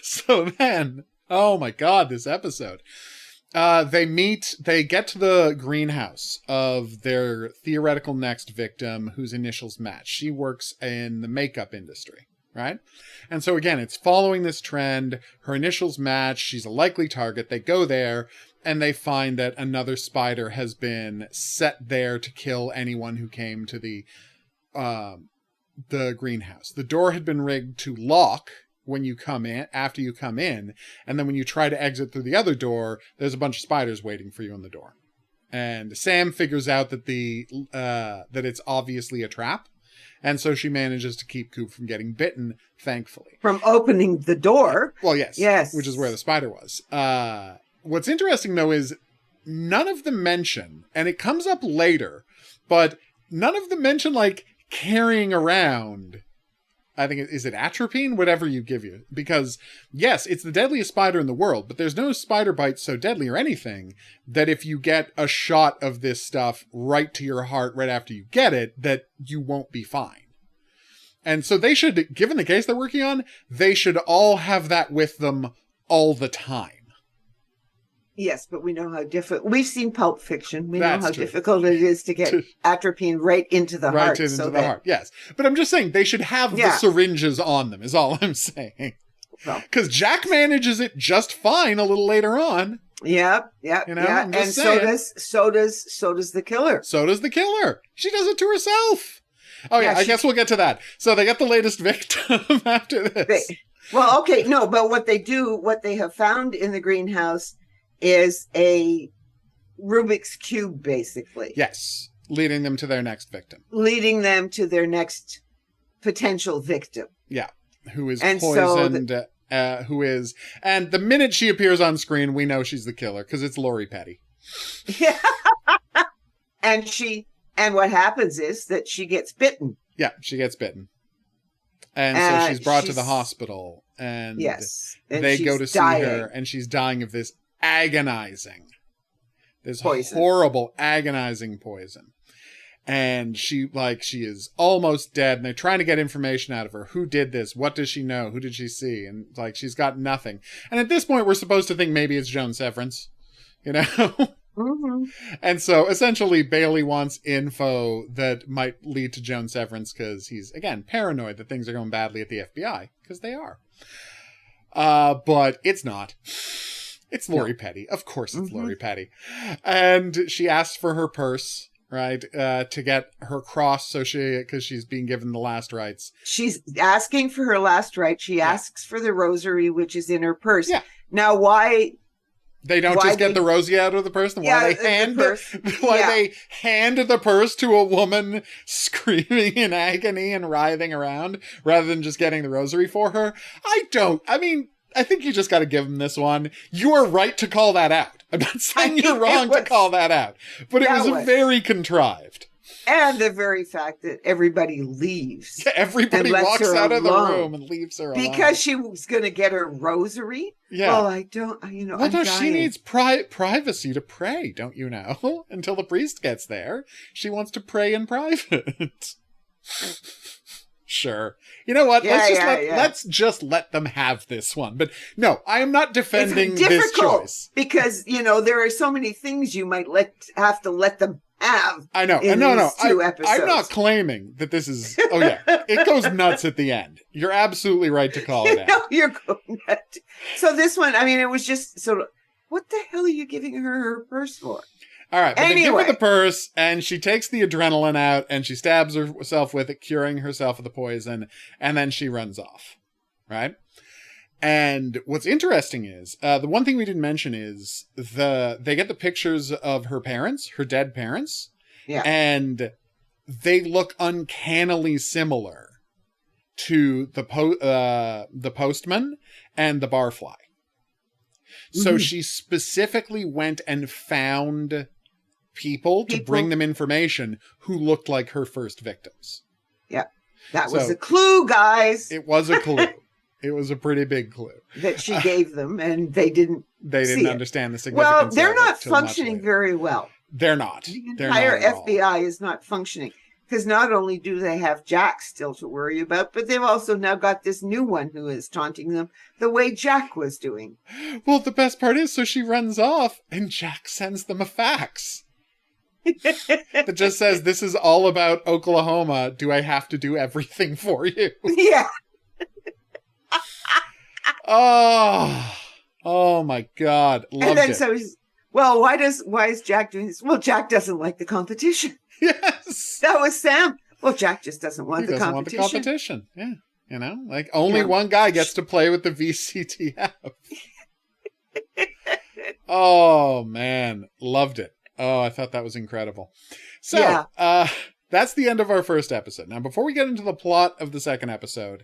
So then, oh my God, this episode. They get to the greenhouse of their theoretical next victim whose initials match. She works in the makeup industry, right? And so again, it's following this trend. Her initials match. She's a likely target. They go there and they find that another spider has been set there to kill anyone who came to the greenhouse. The door had been rigged to lock when you come in, after you come in, and then when you try to exit through the other door, there's a bunch of spiders waiting for you on the door. And Sam figures out that that it's obviously a trap, and so she manages to keep Coop from getting bitten, thankfully. From opening the door. Well, yes. Yes. Which is where the spider was. What's interesting, though, is none of them mention, and it comes up later, but none of them mention, like, carrying around, I think, is it atropine? Whatever you give you. Because, yes, it's the deadliest spider in the world, but there's no spider bite so deadly or anything that if you get a shot of this stuff right to your heart right after you get it, that you won't be fine. And so they should, given the case they're working on, they should all have that with them all the time. Yes, but we know how difficult. We've seen Pulp Fiction. We That's know how true. difficult it is to get atropine right into the heart. Right into the heart, yes. But I'm just saying they should have the syringes on them, is all I'm saying. Because Jack manages it just fine a little later on. Yeah. You know, And so does the killer. So does the killer. She does it to herself. Oh yeah, I guess we'll get to that. So they get the latest victim after this. But what they have found in the greenhouse is a Rubik's Cube, basically. Yes, leading them to their next victim. Leading them to their next potential victim. Yeah, who is poisoned, and the minute she appears on screen, we know she's the killer, because it's Lori Petty. Yeah. And what happens is that she gets bitten. Yeah, she gets bitten. And so she's brought to the hospital, and they go to see her, and she's dying of this poison. Horrible, agonizing poison. And she is almost dead, and they're trying to get information out of her. Who did this? What does she know? Who did she see? And she's got nothing. And at this point, we're supposed to think maybe it's Joan Severance, you know? Mm-hmm. And so essentially Bailey wants info that might lead to Joan Severance, because he's, again, paranoid that things are going badly at the FBI, because they are. But it's not. It's Lori Petty. Of course it's Lori Petty. And she asks for her purse, right? To get her cross, because she's being given the last rites. She's asking for her last rite. She asks for the rosary, which is in her purse. Yeah. Now, why... They don't just get the rosy out of the purse? Why they hand the purse to a woman screaming in agony and writhing around rather than just getting the rosary for her? I think you just got to give them this one. You are right to call that out. I'm not saying you're wrong to call that out, but it was very contrived. And the very fact that everybody leaves. Yeah, everybody walks out of the room and leaves her alone. Because she was going to get her rosary? Yeah. Well, I don't, Well, no, she needs privacy to pray, don't you know? Until the priest gets there. She wants to pray in private. Sure. You know what? Let's just let them have this one. But no, I am not defending this choice. Because, there are so many things you might have to let them have. I know. I'm not claiming that this is... Oh, yeah. It goes nuts at the end. You're absolutely right to call it out. No, you're going nuts. So this one, it was just sort of... What the hell are you giving her purse for? All right, but they give her the purse, and she takes the adrenaline out, and she stabs herself with it, curing herself of the poison, and then she runs off, right? And what's interesting is, the one thing we didn't mention is, they get the pictures of her parents, her dead parents, and they look uncannily similar to the postman and the barfly. So she specifically went and found people to bring them information who looked like her first victims. Yeah. That was a clue, guys. It was a clue. It was a pretty big clue. That she gave them, and they didn't understand the significance of it. Well, they're not functioning very well. They're not. The entire FBI is not functioning. Because not only do they have Jack still to worry about, but they've also now got this new one who is taunting them the way Jack was doing. Well, the best part is, so she runs off, and Jack sends them a fax. That just says, this is all about Oklahoma. Do I have to do everything for you? Yeah. Oh my God. Loved it. So he's, well, why is Jack doing this? Well, Jack doesn't like the competition. Yes. That was Sam. Well, Jack just doesn't want the competition. Yeah. Only one guy gets to play with the VCTF. Oh, man. Loved it. Oh, I thought that was incredible. So, that's the end of our first episode. Now, before we get into the plot of the second episode,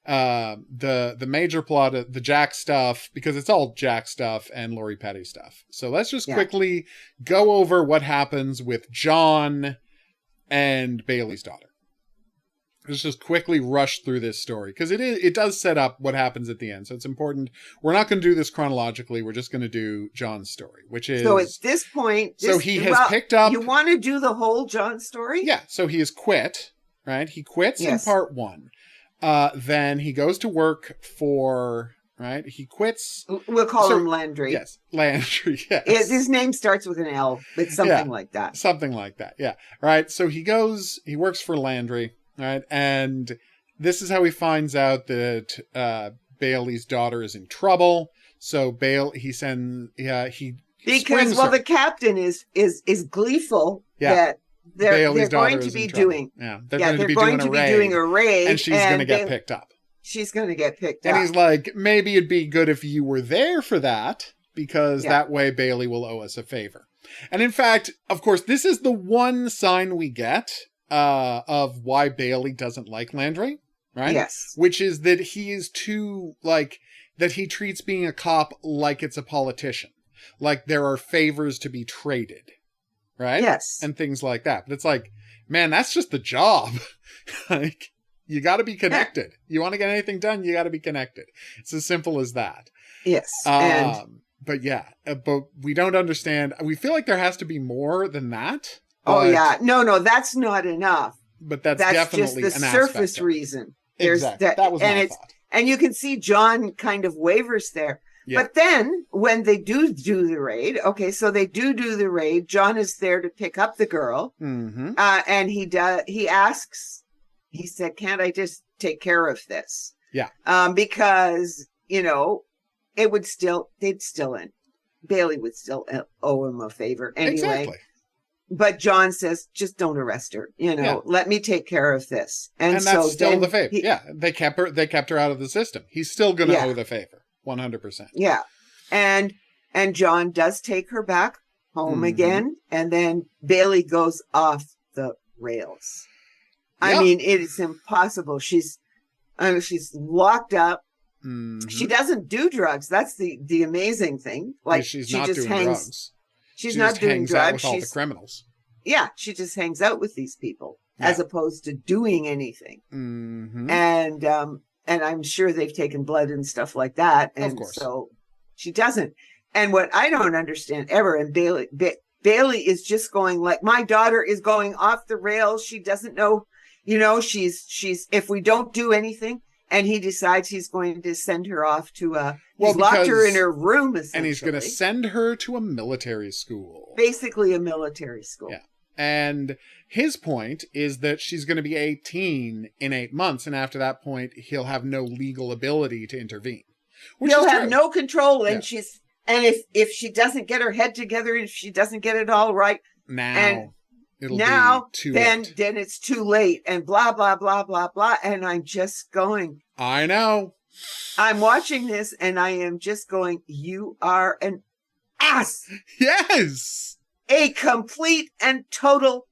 the major plot of the Jack stuff, because it's all Jack stuff and Lori Petty stuff. So let's just quickly go over what happens with John and Bailey's daughter. Let's just quickly rush through this story, because it does set up what happens at the end. So it's important. We're not going to do this chronologically. We're just going to do John's story, which is... So at this point... he has picked up... You want to do the whole John story? Yeah. So he has quit. right? He quits in Yes. part 1. Then he goes to work for, right? He quits. We'll call him Landry. Yes, Landry, yes. His name starts with an L, but something like that. Something like that, yeah. Right, so he works for Landry, right? And this is how he finds out that Bailey's daughter is in trouble. So he because the captain is gleeful that they're going to be doing they're going to be doing a raid, and she's going to get picked up. She's going to get picked up. And he's like, maybe it'd be good if you were there for that, because that way Bailey will owe us a favor. And in fact, of course, this is the one sign we get of why Bailey doesn't like Landry, right? Yes. Which is that he is too, that he treats being a cop like it's a politician. Like there are favors to be traded, right? Yes. And things like that. But it's like, man, that's just the job. You got to be connected. You want to get anything done, you got to be connected. It's as simple as that. Yes. But we don't understand. We feel like there has to be more than that. No, that's not enough. But that's definitely just the an surface reason. There's exactly. That was my thought. And you can see John kind of wavers there. Yeah. But then when they do the raid, so they do the raid. John is there to pick up the girl. Mm-hmm. And he asks, he said, can't I just take care of this? Yeah. Because, Bailey would still owe him a favor anyway. Exactly. But John says, just don't arrest her. Let me take care of this. And that's so still the favor. They kept her out of the system. He's still going to owe the favor. 100%. Yeah. And John does take her back home again. And then Bailey goes off the rails. Yep. I mean, it is impossible. She's locked up. Mm-hmm. She doesn't do drugs. That's the amazing thing. Like she's not doing drugs. She's not doing drugs. Out with all the criminals. Yeah, she just hangs out with these people as opposed to doing anything. Mm-hmm. And I'm sure they've taken blood and stuff like that. And of course. So she doesn't. And what I don't understand ever, and Bailey is just going like, my daughter is going off the rails. She doesn't know, she's if we don't do anything. And he decides he's going to send her off to he's locked her in her room, essentially. And he's going to send her to a military school. Basically a military school. Yeah. And his point is that she's going to be 18 in 8 months. And after that point, he'll have no legal ability to intervene. He'll have no control. And if she doesn't get her head together, if she doesn't get it all right. It'll be too late. Then it's too late and blah, blah, blah, blah, blah. And I'm just going. I know. I'm watching this and I am just going, you are an ass. Yes. A complete and total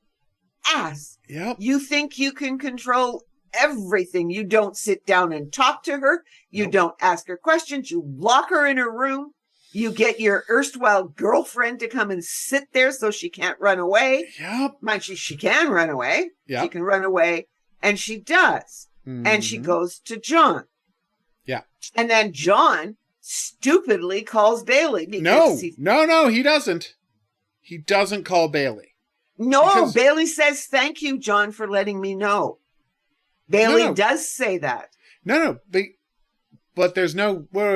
ass. Yep. You think you can control everything. You don't sit down and talk to her. You don't ask her questions. You lock her in her room. You get your erstwhile girlfriend to come and sit there so she can't run away. Yep. Mind you, she can run away. Yep. She can run away. And she does. Mm-hmm. And she goes to John. Yeah. And then John stupidly calls Bailey. No, he doesn't. He doesn't call Bailey. No, Bailey says, thank you, John, for letting me know. Bailey does say that. No. But there's no... Wait.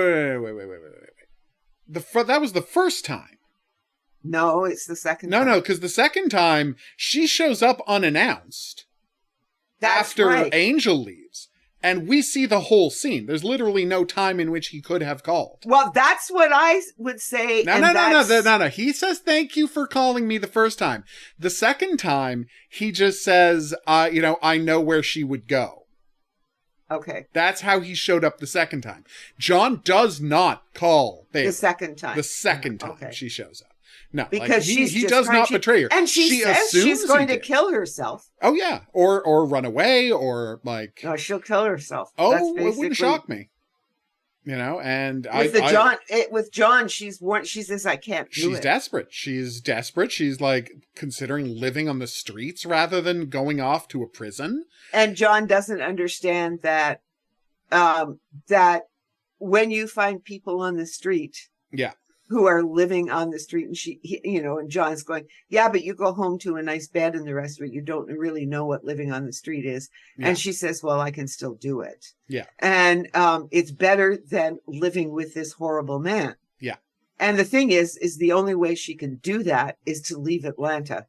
That was the first time. No, it's the second time. No, because the second time, she shows up unannounced. After Angel leaves. And we see the whole scene. There's literally no time in which he could have called. Well, that's what I would say. No. He says, thank you for calling me the first time. The second time, he just says, I know where she would go. Okay. That's how he showed up the second time. John does not call Bailey. The second time. The second time she shows up. No, because he does not betray her. And she says she's going to kill herself. Oh, yeah. Or run away or like... No, she'll kill herself. Oh, it wouldn't shock me. And with John, she says, I can't do it. She's desperate. She's desperate. She's like considering living on the streets rather than going off to a prison. And John doesn't understand that when you find people on the street who are living on the street. And and John's going, yeah, but you go home to a nice bed and the rest of it, you don't really know what living on the street is. Yeah. And she says, well, I can still do it. Yeah. And it's better than living with this horrible man. Yeah. And the thing is the only way she can do that is to leave Atlanta.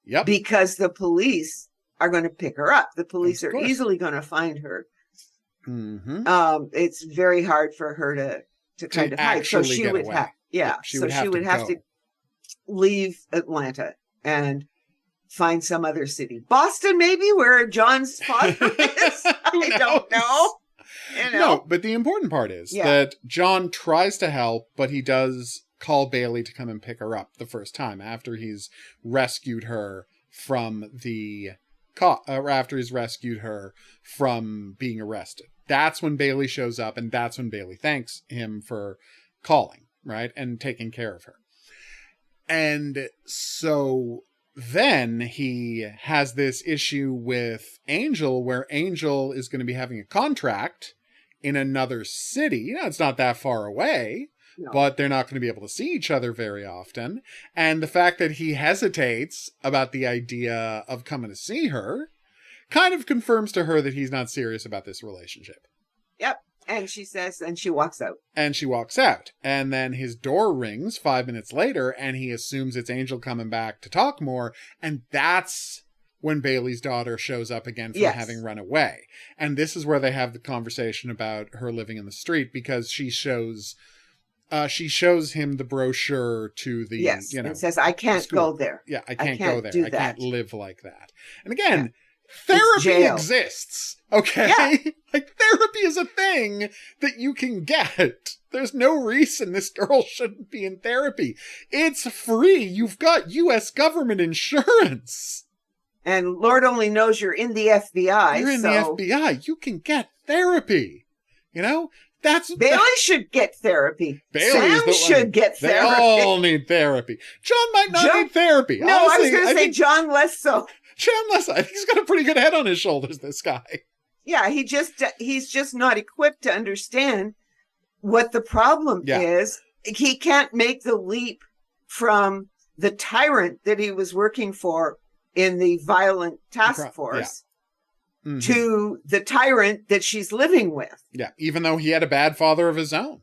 Yep. Because the police are going to pick her up. The police are easily going to find her. Mm-hmm. It's very hard for her to kind of hide. So she would have, she would have to leave Atlanta and find some other city. Boston, maybe, where John's father is. I don't know. No, but the important part is that John tries to help, but he does call Bailey to come and pick her up the first time after he's rescued her from being arrested. That's when Bailey shows up, and that's when Bailey thanks him for calling, right? And taking care of her. And so then he has this issue with Angel, where Angel is going to be having a contract in another city. It's not that far away, but they're not going to be able to see each other very often. And the fact that he hesitates about the idea of coming to see her kind of confirms to her that he's not serious about this relationship. Yep. And she says, and she walks out. And then his door rings 5 minutes later, and he assumes it's Angel coming back to talk more. And that's when Bailey's daughter shows up again from having run away. And this is where they have the conversation about her living in the street, because she shows him the brochure to the, and says, I can't go there. Yeah, I can't go there. I can't live like that. And again, therapy exists. Okay. Yeah. Like, therapy is a thing that you can get. There's no reason this girl shouldn't be in therapy. It's free. You've got U.S. government insurance. And Lord only knows you're in the FBI. You're in the FBI. You can get therapy. Bailey should get therapy. Sam should get therapy. They all need therapy. John might not need therapy. No, honestly, I was going to say John less so. I think he's got a pretty good head on his shoulders, this guy. Yeah, he's just not equipped to understand what the problem is. He can't make the leap from the tyrant that he was working for in the violent task force to the tyrant that she's living with. Yeah, even though he had a bad father of his own.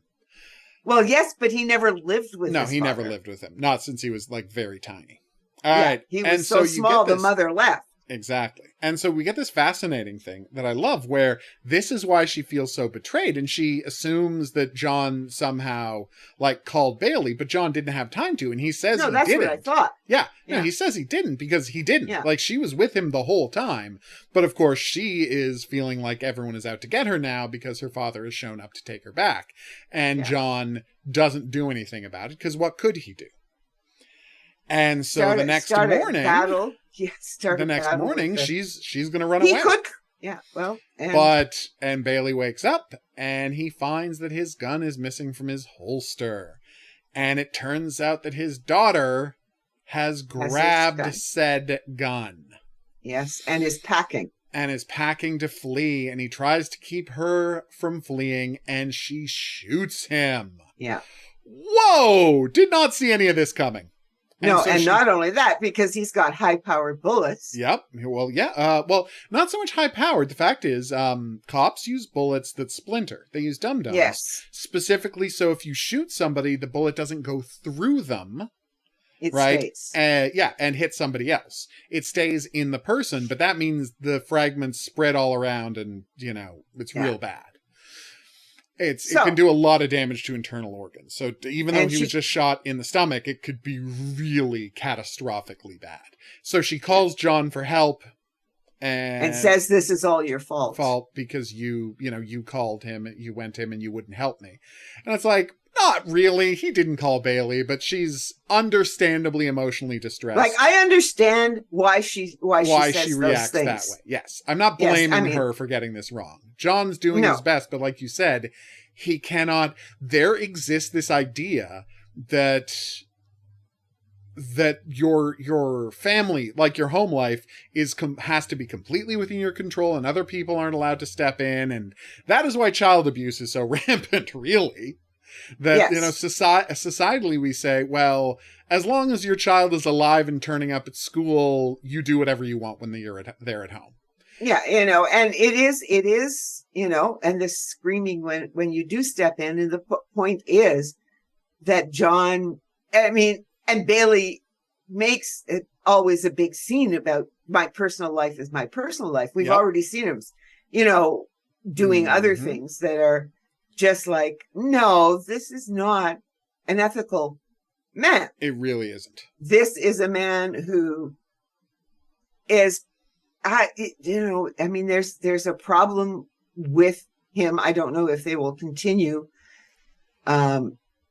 Well, yes, but he never lived with his father. No, he never lived with him. Not since he was, very tiny. All right. He was so small, the mother left. Exactly. And so we get this fascinating thing that I love, where this is why she feels so betrayed. And she assumes that John somehow, called Bailey, but John didn't have time to. And he says he didn't. No, that's what I thought. Yeah. No, he says he didn't, because he didn't. Yeah. She was with him the whole time. But of course, she is feeling like everyone is out to get her now because her father has shown up to take her back. And John doesn't do anything about it, because what could he do? And so the next morning, she's going to run away. And Bailey wakes up and he finds that his gun is missing from his holster. And it turns out that his daughter has grabbed said gun. Yes, and is packing. To flee. And he tries to keep her from fleeing, and she shoots him. Yeah. Whoa! Did not see any of this coming. And not only that, because he's got high-powered bullets. Yep. Well, yeah. Not so much high-powered. The fact is, cops use bullets that splinter. They use dum-dums. Yes. Specifically, so if you shoot somebody, the bullet doesn't go through them. It stays. And hit somebody else. It stays in the person, but that means the fragments spread all around and, it's real bad. It can do a lot of damage to internal organs. So even though he was just shot in the stomach, it could be really catastrophically bad. So she calls John for help and says, this is all your fault. Because you called him, you went to him and you wouldn't help me. And it's like, not really. He didn't call Bailey, but she's understandably emotionally distressed. I understand why she reacts that way. Yes. I'm not blaming her for getting this wrong. John's doing his best, but like you said, he cannot. There exists this idea that your family, your home life, has to be completely within your control, and other people aren't allowed to step in, and that is why child abuse is so rampant, really. That, societally we say, well, as long as your child is alive and turning up at school, you do whatever you want when they're at home. Yeah, and it is, and the screaming when you do step in, and the point is that John, and Bailey makes it always a big scene about my personal life is my personal life. We've already seen him, doing other things that are just like, no, this is not an ethical man. It really isn't. This is a man who is, there's a problem with him. I don't know if they will continue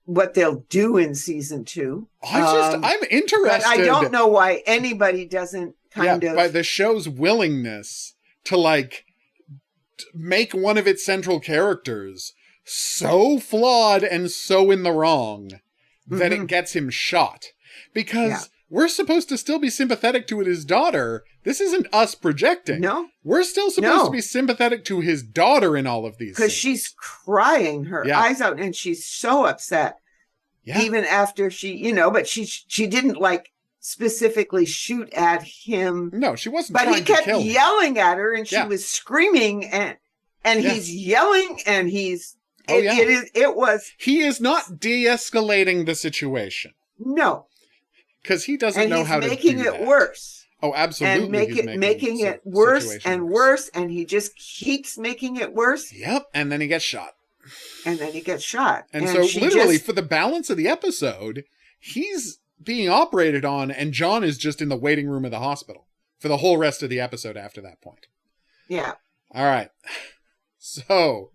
what they'll do in season 2. I'm interested. But I don't know why anybody doesn't by the show's willingness to make one of its central characters so flawed and so in the wrong that it gets him shot. Because we're supposed to still be sympathetic to his daughter. This isn't us projecting. No. We're still supposed to be sympathetic to his daughter in all of these because she's crying her eyes out and she's so upset. Yeah. Even after she, but she didn't specifically shoot at him. No, she wasn't. But he kept yelling him. At her, and she was screaming, and he's yelling, and he's. It was. He is not de-escalating the situation. No, because he doesn't know how to do that. Making it worse. Oh, absolutely. And making it worse and worse, and he just keeps making it worse. Yep, and then he gets shot. And so literally for the balance of the episode, he's being operated on and John is just in the waiting room of the hospital for the whole rest of the episode after that point. Yeah. All right. So.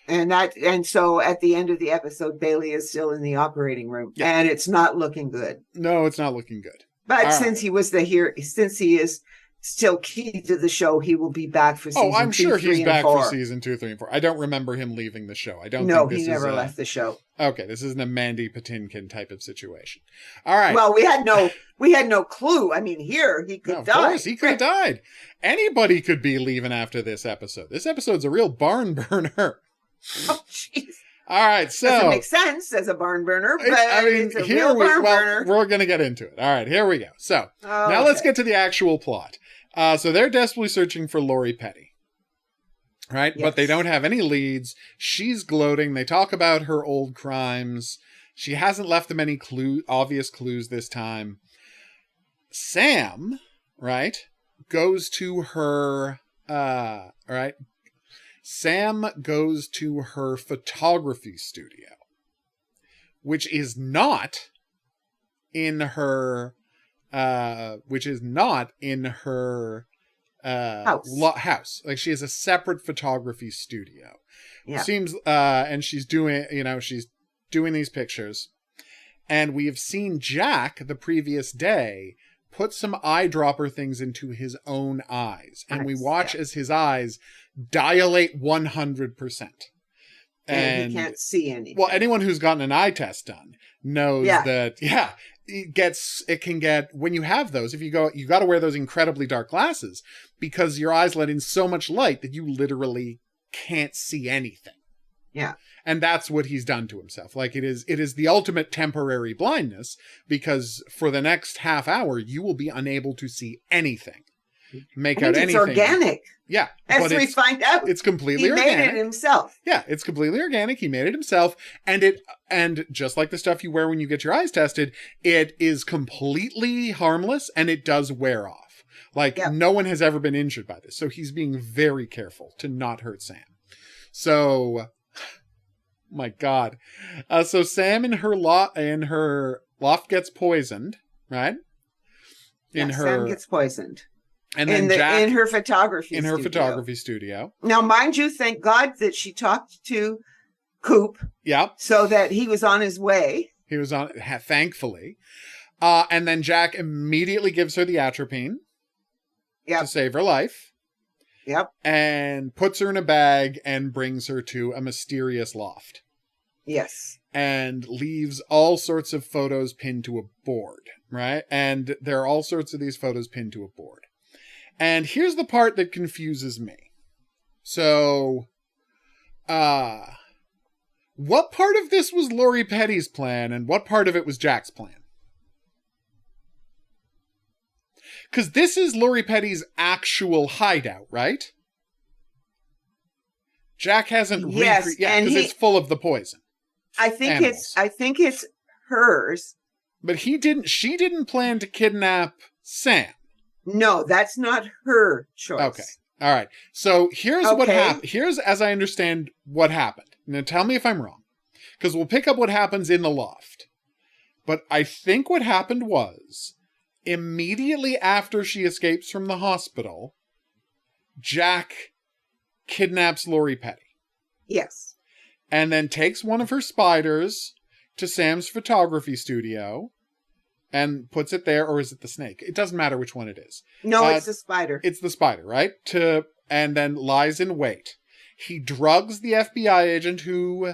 And so at the end of the episode, Bailey is still in the operating room and it's not looking good. No, it's not looking good. But since he is still key to the show, he will be back for season 2, 3, and 4. I'm sure he's back for season 2, 3, and 4. I don't remember him leaving the show. No, he never left the show. Okay, this isn't a Mandy Patinkin type of situation. All right. Well, we had no clue. Here he could die. Of course, he could have died. Anybody could be leaving after this episode. This episode's a real barn burner. Oh, jeez. All right, so doesn't make sense as a barn burner, but it's a real barn burner. We're going to get into it. All right, here we go. So now let's get to the actual plot. So they're desperately searching for Lori Petty, right? Yes. But they don't have any leads. She's gloating. They talk about her old crimes. She hasn't left them any obvious clues this time. Sam, right, goes to her, Sam goes to her photography studio, which is not in her house. She has a separate photography studio. Yeah. Seems and she's doing these pictures. And we have seen Jack the previous day put some eyedropper things into his own eyes. And we watch as his eyes dilate 100%. And he can't see anything. Well, anyone who's gotten an eye test done knows that, it can get, when you have those, you got to wear those incredibly dark glasses because your eyes let in so much light that you literally can't see anything. Yeah. And that's what he's done to himself. It is the ultimate temporary blindness because for the next half hour, you will be unable to see anything. Make out anything. It's organic. Yeah. As we find out. It's completely organic. He made it himself. Yeah, it's completely organic. He made it himself. And just like the stuff you wear when you get your eyes tested, it is completely harmless and it does wear off. No one has ever been injured by this. So he's being very careful to not hurt Sam. So, my God. So Sam in her loft gets poisoned, right? Sam gets poisoned. And then Jack, in her photography studio. Now, mind you, thank God that she talked to Coop. Yep. So that he was on his way. He was on, thankfully. And then Jack immediately gives her the atropine. Yep. To save her life. Yep. And puts her in a bag and brings her to a mysterious loft. Yes. And leaves all sorts of photos pinned to a board, right? And there are all sorts of these photos pinned to a board. And here's the part that confuses me. So, what part of this was Lori Petty's plan and what part of it was Jack's plan? Because this is Lori Petty's actual hideout, right? Jack hasn't because it's full of the poison. I think it's hers. But she didn't plan to kidnap Sam. No, that's not her choice. Okay. All right. So here's what happened. Here's, as I understand, what happened. Now tell me if I'm wrong. Because we'll pick up what happens in the loft. But I think what happened was, immediately after she escapes from the hospital, Jack kidnaps Lori Petty. Yes. And then takes one of her spiders to Sam's photography studio and puts it there, or is it the snake? It doesn't matter which one it is. No, it's the spider. It's the spider, right? And then lies in wait. He drugs the FBI agent who,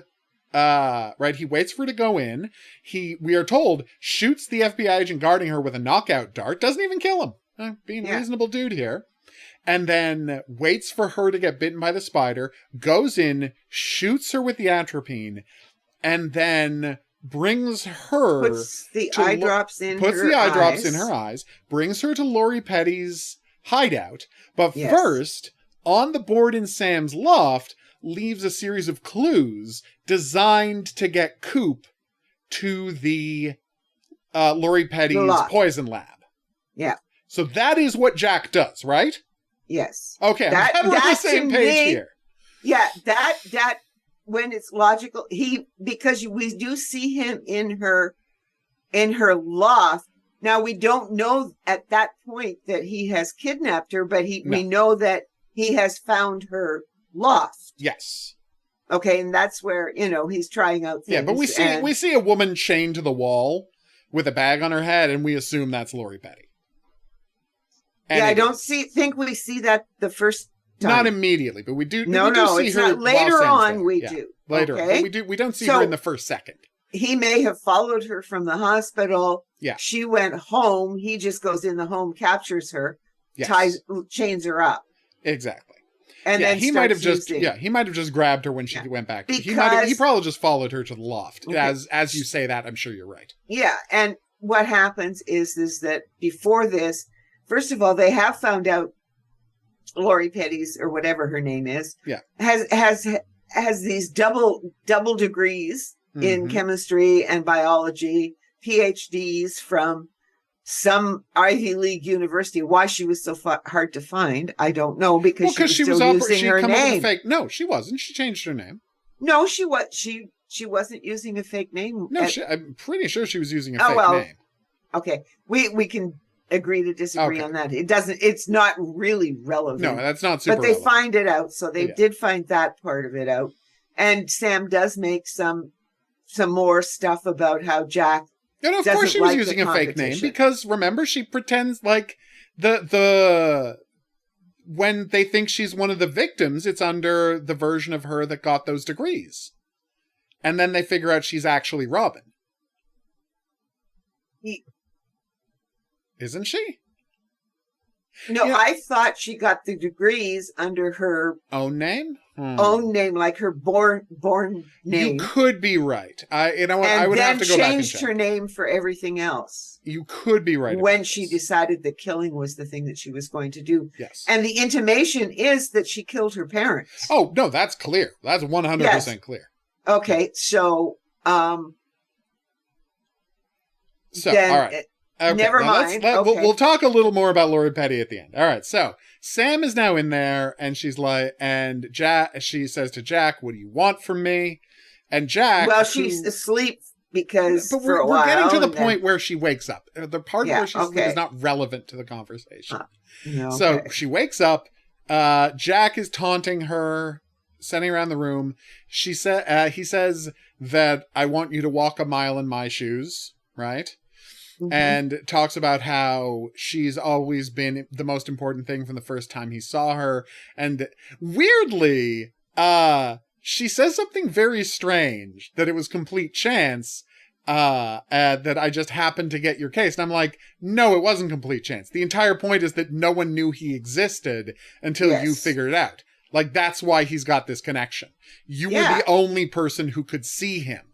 he waits for her to go in. We are told, shoots the FBI agent guarding her with a knockout dart. Doesn't even kill him. Being a reasonable dude here. And then waits for her to get bitten by the spider, goes in, shoots her with the atropine, and then brings her... Puts the eye drops in her eyes, brings her to Lori Petty's hideout, but first, on the board in Sam's loft, leaves a series of clues designed to get Coop to the Lori Petty's poison lab. Yeah. So that is what Jack does, right? Yes. Okay, I'm on the same page here. Yeah, that when it's logical, because we do see him in her loft. Now we don't know at that point that he has kidnapped her, but we know that he has found her loft. Yes. Okay, and that's where, he's trying out things. Yeah, but we see a woman chained to the wall with a bag on her head, and we assume that's Lori Petty. And I don't think we see that the first time. Not immediately, but we do. No, we do see it's her not. Later on, there. we do. Later, okay? But we don't see her in the first second. He may have followed her from the hospital. Yeah. She went home. He just goes in the home, captures her, chains her up. Exactly. And then he might have just grabbed her when she went back. He probably just followed her to the loft. Okay. As you say that, I'm sure you're right. Yeah, and what happens is that before this, first of all, they have found out Lori Petty's, or whatever her name is, has these double degrees in chemistry and biology, PhDs from some Ivy League university. Why she was so hard to find, I don't know, because she was still using her name. No, she wasn't. She changed her name. No, she wasn't using a fake name. No, I'm pretty sure she was using a fake name. Okay, we can agree to disagree on that. It's not really relevant. No, that's not super relevant. But they find it out, so they did find that part of it out. And Sam does make some more stuff about how Jack. And of course she was using a fake name, because remember, she pretends like the when they think she's one of the victims, it's under the version of her that got those degrees. And then they figure out she's actually Robin. Isn't she? No, I thought she got the degrees under her own name. Own name, like her born name. You could be right. I would have to go back and check. And changed her name for everything else. You could be right. When she decided that killing was the thing that she was going to do. Yes. And the intimation is that she killed her parents. Oh, no, that's clear. That's 100% clear. Okay, so all right. Okay, never mind. We'll talk a little more about Lori Petty at the end. All right, so Sam is now in there, and she says to Jack, "What do you want from me?" And Jack, she's asleep because we're getting to the point where she wakes up. The part where she's asleep is not relevant to the conversation. So she wakes up. Jack is taunting her, sending around the room. He says that I want you to walk a mile in my shoes, right? Mm-hmm. And talks about how she's always been the most important thing from the first time he saw her. And weirdly, she says something very strange, that it was complete chance, that I just happened to get your case. And I'm like, no, it wasn't complete chance. The entire point is that no one knew he existed until you figured it out. Like, that's why he's got this connection. You were the only person who could see him,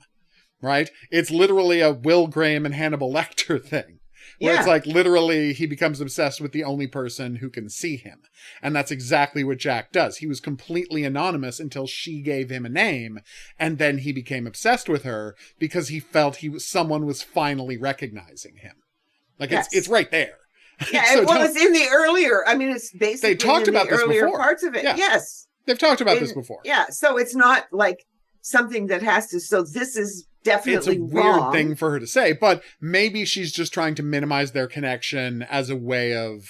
right? It's literally a Will Graham and Hannibal Lecter thing. Where it's like, literally, he becomes obsessed with the only person who can see him. And that's exactly what Jack does. He was completely anonymous until she gave him a name, and then he became obsessed with her because he felt someone was finally recognizing him. Like, it's right there. Yeah, So it's in the earlier, I mean, it's basically they talked in about the this earlier before. parts of it. Yeah. Yes. They've talked about this before. Yeah, so it's not like something that has to, so this is definitely it's a weird thing for her to say, but maybe she's just trying to minimize their connection as a way of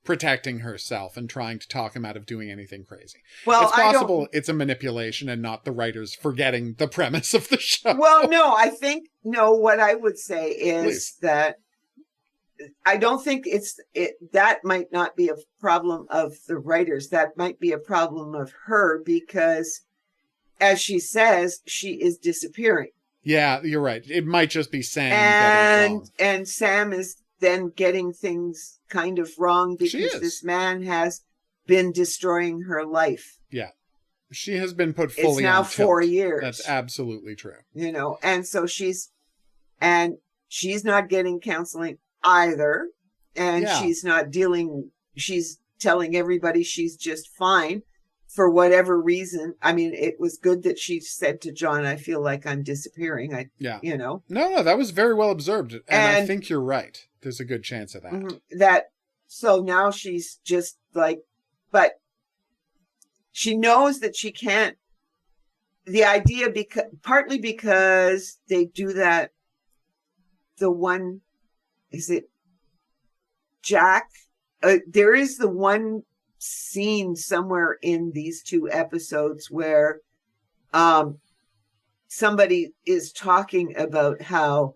protecting herself and trying to talk him out of doing anything crazy. Well, it's possible it's a manipulation and not the writers forgetting the premise of the show. Well, no, what I would say is that I don't think that might not be a problem of the writers. That might be a problem of her because, as she says, she is disappearing. Yeah, you're right. It might just be Sam. And Sam is then getting things kind of wrong because this man has been destroying her life. Yeah. She has been put fully on It's now 4 years. That's absolutely true. And so she's not getting counseling either. And she's telling everybody she's just fine. For whatever reason, I mean, it was good that she said to John, I feel like I'm disappearing. No, that was very well observed. And I think you're right. There's a good chance of that. So now she's just like, but she knows that she can't, the idea, partly because they do that, is it Jack? There is the one scene somewhere in these 2 episodes where somebody is talking about how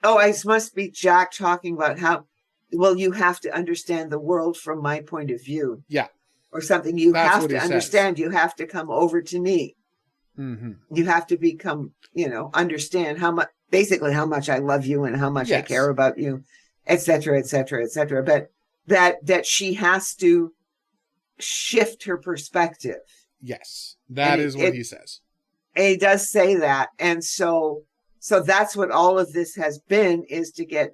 it must be Jack talking about how, well, you have to understand the world from my point of view, or something. That's have to understand. You have to come over to me. You have to become, understand how much I love you and how much I care about you, etc., etc., etc. But that she has to shift her perspective. Yes, that is what he says. And he does say that. And so that's what all of this has been, is to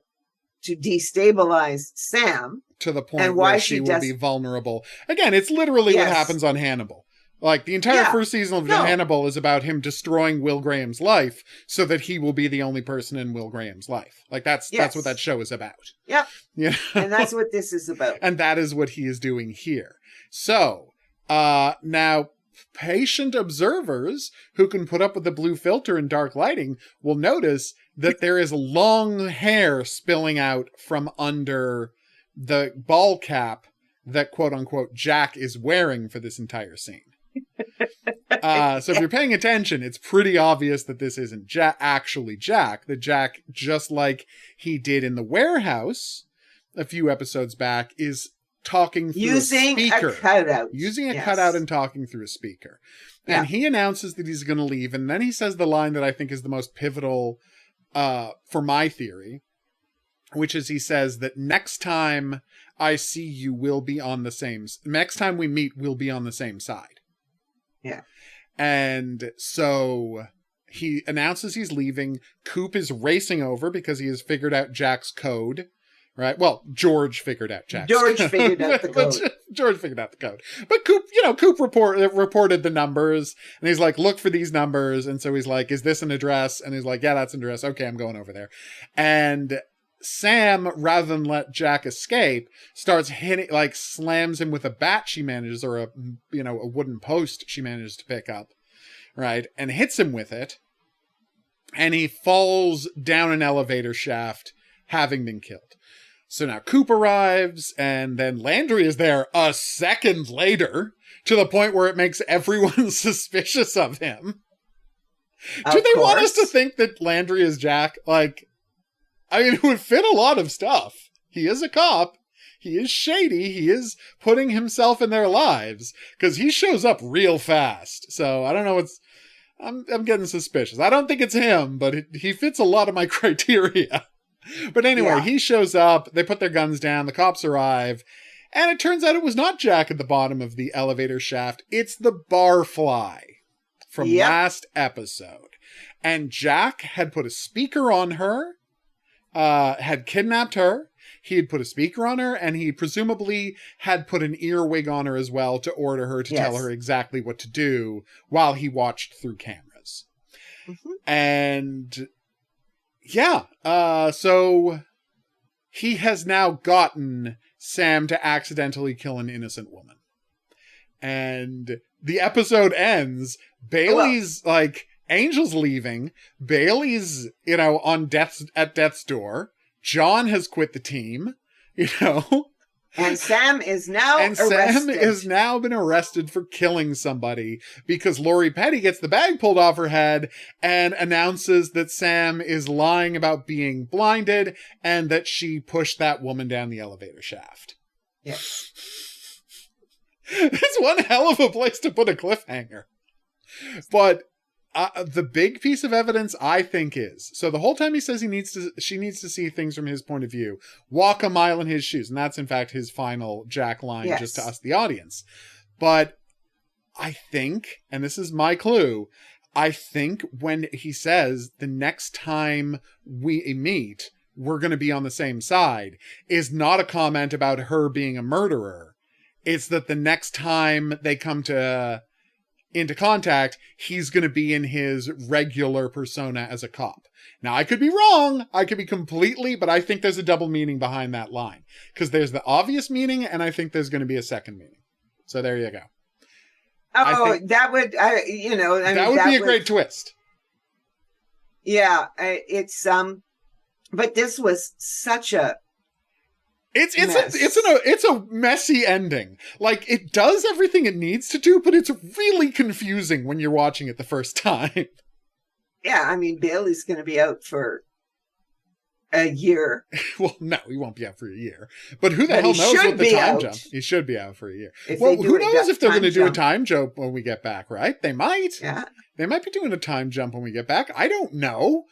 destabilize Sam. To the point where she will be vulnerable. Again, it's literally what happens on Hannibal. Like, the entire first season of Hannibal is about him destroying Will Graham's life so that he will be the only person in Will Graham's life. Like, that's what that show is about. Yep. And that's what this is about. And that is what he is doing here. So, now, patient observers who can put up with the blue filter and dark lighting will notice that there is long hair spilling out from under the ball cap that, quote unquote, Jack is wearing for this entire scene. So if you're paying attention, it's pretty obvious that this isn't actually Jack. That Jack, just like he did in the warehouse a few episodes back, is talking through a speaker. Using a cutout and talking through a speaker. And he announces that he's going to leave, and then he says the line that I think is the most pivotal for my theory, which is he says that next time I see you, next time we meet, we'll be on the same side. Yeah. And so he announces he's leaving. Coop is racing over because he has figured out Jack's code. Right. Well, George figured out Jack's code. Figured out the code. George figured out the code. But Coop reported the numbers, and he's like, look for these numbers. And so he's like, is this an address? And he's like, yeah, that's an address. Okay, I'm going over there. And Sam, rather than let Jack escape, starts slams him with a bat she manages, or a wooden post she manages to pick up, right? And hits him with it. And he falls down an elevator shaft, having been killed. So now Coop arrives, and then Landry is there a second later, to the point where it makes everyone suspicious of him. Do they want us to think that Landry is Jack? It would fit a lot of stuff. He is a cop. He is shady. He is putting himself in their lives, because he shows up real fast. So I don't know I'm getting suspicious. I don't think it's him, but he fits a lot of my criteria. But anyway, he shows up. They put their guns down. The cops arrive. And it turns out it was not Jack at the bottom of the elevator shaft. It's the barfly from last episode. And Jack had put a speaker on her, had kidnapped her. He had put a speaker on her, and he presumably had put an earwig on her as well to order her to tell her exactly what to do while he watched through cameras. Mm-hmm. And so he has now gotten Sam to accidentally kill an innocent woman. And the episode ends, Bailey's Angel's leaving, Bailey's, on death's door. John has quit the team, And Sam is now arrested. Sam has now been arrested for killing somebody because Lori Petty gets the bag pulled off her head and announces that Sam is lying about being blinded and that she pushed that woman down the elevator shaft. Yes. It's one hell of a place to put a cliffhanger. But the big piece of evidence, I think, is, so the whole time he says she needs to see things from his point of view, walk a mile in his shoes. And that's, in fact, his final Jack line, just to us, the audience. But I think, and this is my clue, I think when he says the next time we meet, we're going to be on the same side, is not a comment about her being a murderer. It's that the next time they come into contact, he's going to be in his regular persona as a cop. Now, I could be wrong. I could be completely, but I think there's a double meaning behind that line. Because there's the obvious meaning, and I think there's going to be a second meaning. So there you go. Oh, that would, that would be a great twist. Yeah, it's, but this was such a It's a messy ending. It does everything it needs to do, but it's really confusing when you're watching it the first time. Yeah, Bailey's going to be out for a year. Well, no, he won't be out for a year. But who the hell knows what the time jump? He should be out for a year. Well, who knows if they're going to do a time jump when we get back, right? They might. Yeah. They might be doing a time jump when we get back. I don't know.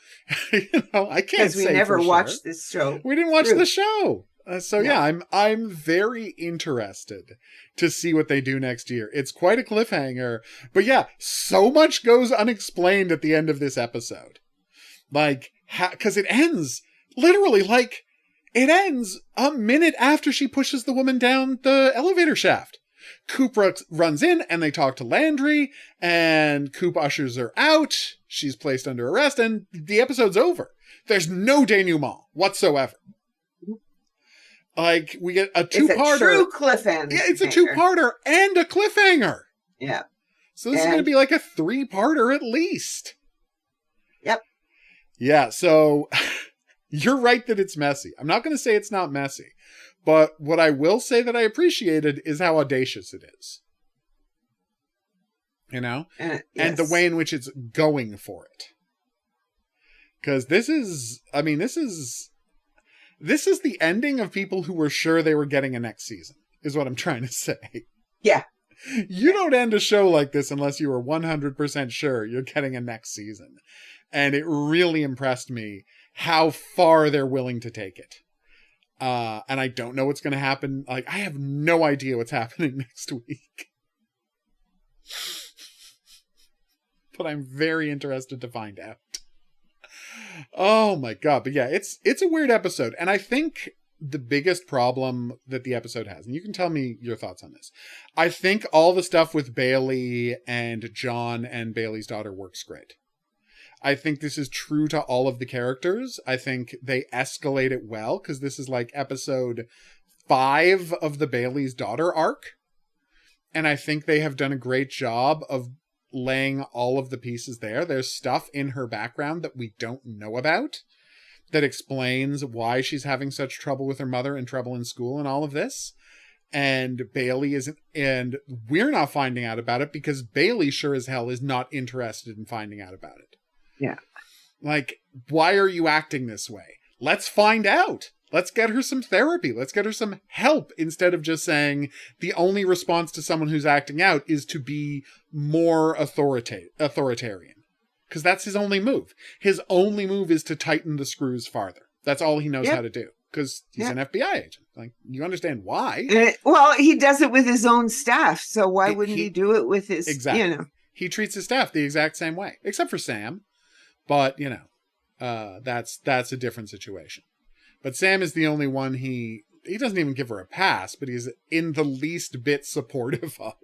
I can't say because we never watched this show. We didn't watch the show. I'm very interested to see what they do next year. It's quite a cliffhanger, but so much goes unexplained at the end of this episode. Because it ends literally it ends a minute after she pushes the woman down the elevator shaft. Coop runs in and they talk to Landry, and Coop ushers her out. She's placed under arrest, and the episode's over. There's no denouement whatsoever. We get a two-parter. It's a true cliffhanger. Yeah, it's a two-parter and a cliffhanger. Yeah. So this is going to be a 3-parter at least. Yep. Yeah, so you're right that it's messy. I'm not going to say it's not messy. But what I will say that I appreciated is how audacious it is. Yes. And the way in which it's going for it. Because this is the ending of people who were sure they were getting a next season, is what I'm trying to say. Yeah. You don't end a show like this unless you are 100% sure you're getting a next season. And it really impressed me how far they're willing to take it. And I don't know what's going to happen. I have no idea what's happening next week. But I'm very interested to find out. Oh my God. But yeah, it's a weird episode. And I think the biggest problem that the episode has, and you can tell me your thoughts on this. I think all the stuff with Bailey and John and Bailey's daughter works great. I think this is true to all of the characters. I think they escalate it well, because this is episode 5 of the Bailey's daughter arc. And I think they have done a great job of laying all of the pieces there. There's stuff in her background that we don't know about that explains why she's having such trouble with her mother and trouble in school and all of this. And Bailey isn't, and we're not finding out about it because Bailey sure as hell is not interested in finding out about it. Yeah. Why are you acting this way? Let's find out. Let's get her some therapy. Let's get her some help, instead of just saying the only response to someone who's acting out is to be more authoritarian. Because that's his only move. His only move is to tighten the screws farther. That's all he knows how to do. because he's an FBI agent. Like, you understand why? Well, he does it with his own staff, so why wouldn't he do it with his? Exactly. You know, he treats his staff the exact same way, except for Sam. But you know, that's a different situation. But Sam is the only one he doesn't even give her a pass, but he's in the least bit supportive of.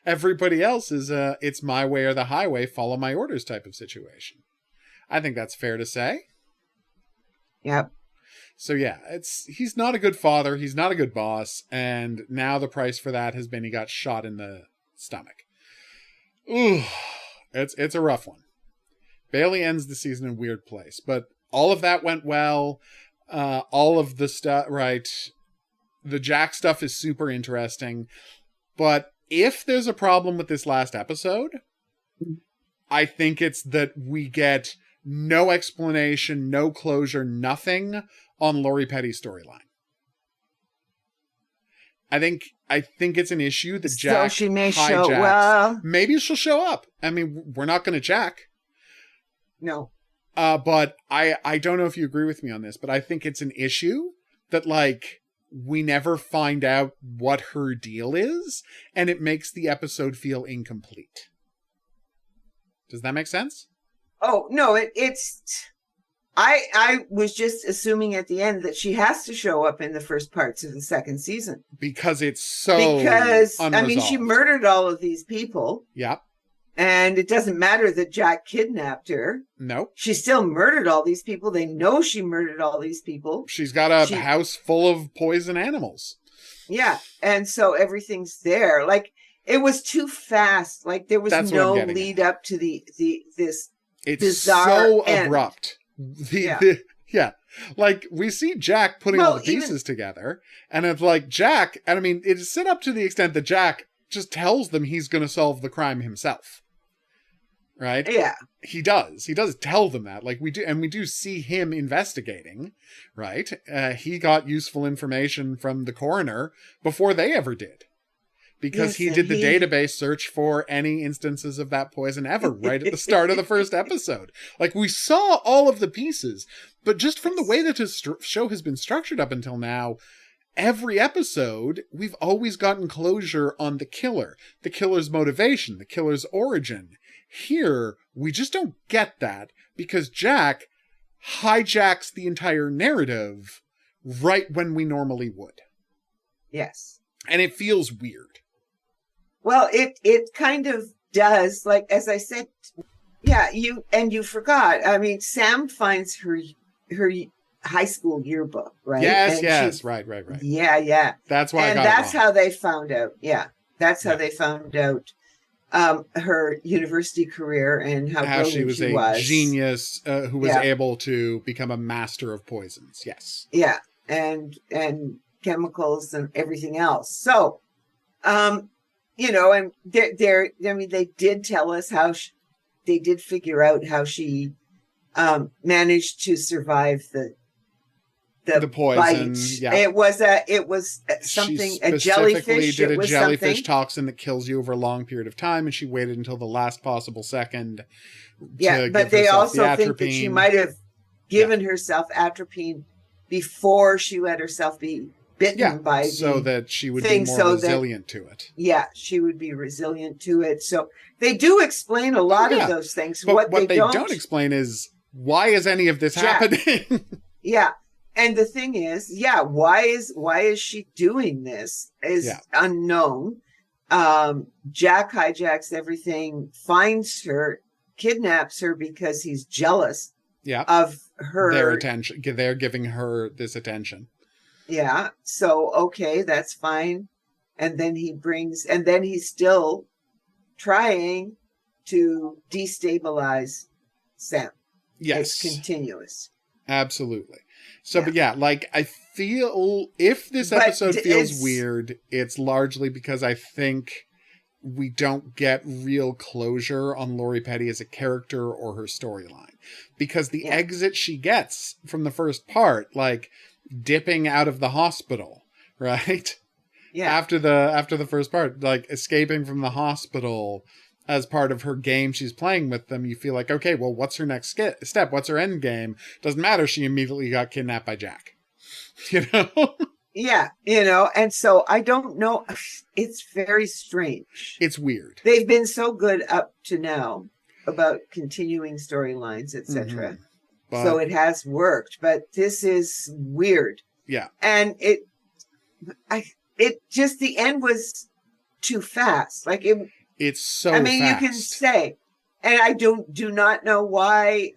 Everybody else is it's my way or the highway, follow my orders type of situation. I think that's fair to say. Yep. So yeah, he's not a good father, he's not a good boss, and now the price for that has been he got shot in the stomach. Ooh, it's a rough one. Bailey ends the season in a weird place, but all of that went well. All of the stuff, right? The Jack stuff is super interesting, but if there's a problem with this last episode, I think it's that we get no explanation, no closure, nothing on Lori Petty's storyline. I think it's an issue that Jack she may hijacks. show. Well, maybe she'll show up. I mean, we're not going to check. No. But I don't know if you agree with me on this, but I think it's an issue that, like, we never find out what her deal is, and it makes the episode feel incomplete. Does that make sense? Oh, no, it's... I was just assuming at the end that she has to show up in the first parts of the second season. Because it's so unresolved. I mean, she murdered all of these people. Yep. And it doesn't matter that Jack kidnapped her. Nope. She still murdered all these people. They know she murdered all these people. She's got a house full of poison animals. Yeah. And so everything's there. Like, it was too fast. Like, there was no lead up to this it's bizarre so end. Abrupt. Yeah. Like, we see Jack putting all the pieces together, and it's like, Jack, and I mean, it is set up to the extent that Jack just tells them he's going to solve the crime himself. Right? Yeah. He does tell them that. Like, we do see him investigating, right? He got useful information from the coroner before they ever did. Because he did the database search for any instances of that poison ever right at the start of the first episode. Like, we saw all of the pieces, but just from the way that his show has been structured up until now, every episode, we've always gotten closure on the killer's motivation, the killer's origin. Here, we just don't get that because Jack hijacks the entire narrative right when we normally would. Yes. And it feels weird. Well, it kind of does. Like, as I said, yeah, you forgot. I mean, Sam finds her high school yearbook, right? Yes. Right. Yeah. That's why that's how they found out. Yeah. That's how they found out her university career and how she was a genius who was able to become a master of poisons. Yes. Yeah. And chemicals and everything else. So, you know, and they did tell us how they did figure out how she managed to survive the poison. Bite. Yeah. It was something, a jellyfish. Did a jellyfish toxin that kills you over a long period of time, and she waited until the last possible second. But they also think that she might have given herself atropine before she let herself be bitten by so that she would be more resilient to it. Yeah, she would be resilient to it. So they do explain a lot of those things. But what they don't explain is why is any of this happening? Yeah. And the thing is, why is she doing this is unknown. Jack hijacks everything, finds her, kidnaps her because he's jealous of her. Their attention. They're giving her this attention. Yeah. So, okay, that's fine. And then he's still trying to destabilize Sam. Yes. It's continuous. Absolutely. So, but like, I feel if this episode feels weird, it's largely because I think we don't get real closure on Lori Petty as a character or her storyline. Because the exit she gets from the first part, like dipping out of the hospital, right? Yeah. After the first part, like escaping from the hospital, as part of her game she's playing with them, you feel like, okay, well, what's her next step? What's her end game? Doesn't matter. She immediately got kidnapped by Jack. You know? Yeah, and so I don't know. It's very strange. It's weird. They've been so good up to now about continuing storylines, etc. Mm-hmm. So it has worked, but this is weird. Yeah. And it just, the end was too fast. Like it's so I mean, fast. You can say, and I do not know why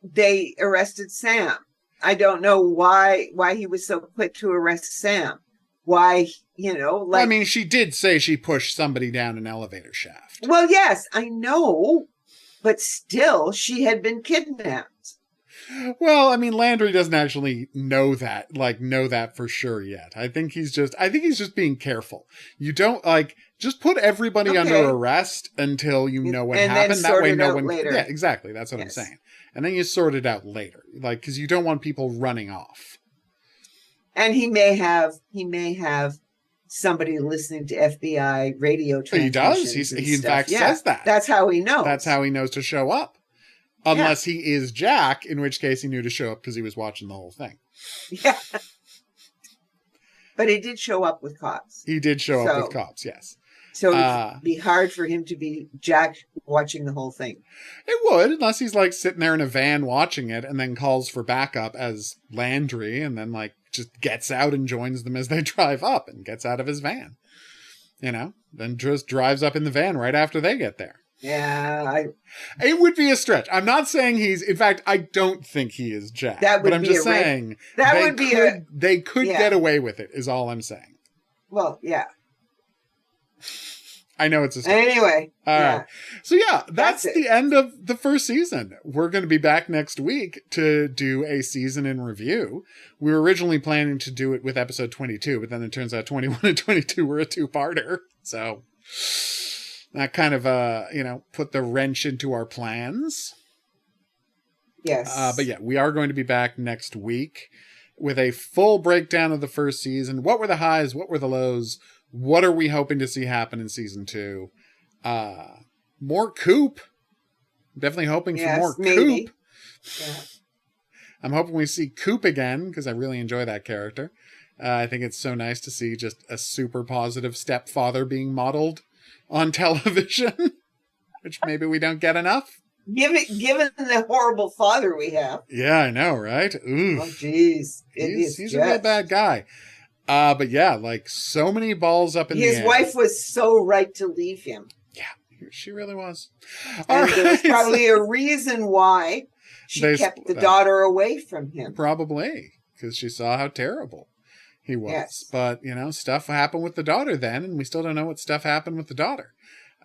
they arrested Sam. I don't know why he was so quick to arrest Sam. Why, I mean, she did say she pushed somebody down an elevator shaft. Well, yes, I know, but still, she had been kidnapped. Well, I mean, Landry doesn't actually know that for sure yet. I think he's just being careful. You don't just put everybody under arrest until you know what happened. That way, no one. Later. Yeah, exactly. That's what I'm saying. And then you sort it out later, because you don't want people running off. And he may have somebody listening to FBI radio transmissions. He does. He in fact says that. That's how he knows. That's how he knows to show up. Unless he is Jack, in which case he knew to show up because he was watching the whole thing. Yeah. But he did show up with cops. He did show up with cops, yes. So it'd be hard for him to be Jack watching the whole thing. It would, unless he's sitting there in a van watching it and then calls for backup as Landry and then just gets out and joins them as they drive up and gets out of his van. Then just drives up in the van right after they get there. Yeah. It would be a stretch. I'm not saying in fact, I don't think he is Jack. But I'm just saying they could get away with it, is all I'm saying. Well, yeah. I know it's a stretch. Anyway. All right. So that's the end of the first season. We're going to be back next week to do a season in review. We were originally planning to do it with episode 22, but then it turns out 21 and 22 were a two-parter. So that kind of, put the wrench into our plans. Yes. But yeah, we are going to be back next week with a full breakdown of the first season. What were the highs? What were the lows? What are we hoping to see happen in season 2? More Coop. Definitely hoping for more maybe. Coop. Yeah. I'm hoping we see Coop again because I really enjoy that character. I think it's so nice to see just a super positive stepfather being modeled on television, which maybe we don't get enough. Given the horrible father we have. Yeah, I know, right? Ooh. Oh, jeez. He's a real bad guy. But yeah, so many balls up in the air. His wife was so right to leave him. Yeah, she really was. And there was probably a reason why she kept the daughter away from him. Probably, because she saw how terrible he was. Yes. But, stuff happened with the daughter then, and we still don't know what stuff happened with the daughter.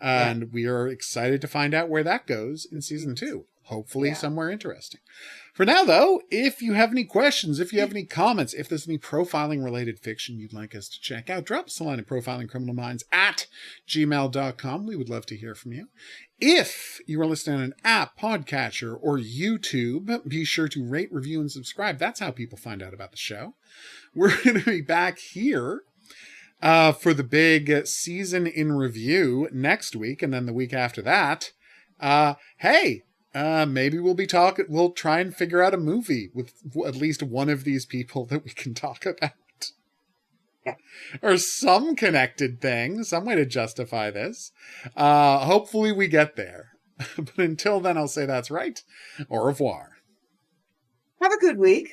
And we are excited to find out where that goes in season 2. Hopefully somewhere interesting. For now, though, if you have any questions, if you have any comments, if there's any profiling-related fiction you'd like us to check out, drop us a line at profilingcriminalminds@gmail.com. We would love to hear from you. If you are listening on an app, podcatcher, or YouTube, be sure to rate, review, and subscribe. That's how people find out about the show. We're going to be back here for the big season in review next week, and then the week after that. Maybe we'll try and figure out a movie with at least one of these people that we can talk about. Yeah. Or some connected thing, some way to justify this. Hopefully we get there. But until then, I'll say that's right. Au revoir. Have a good week.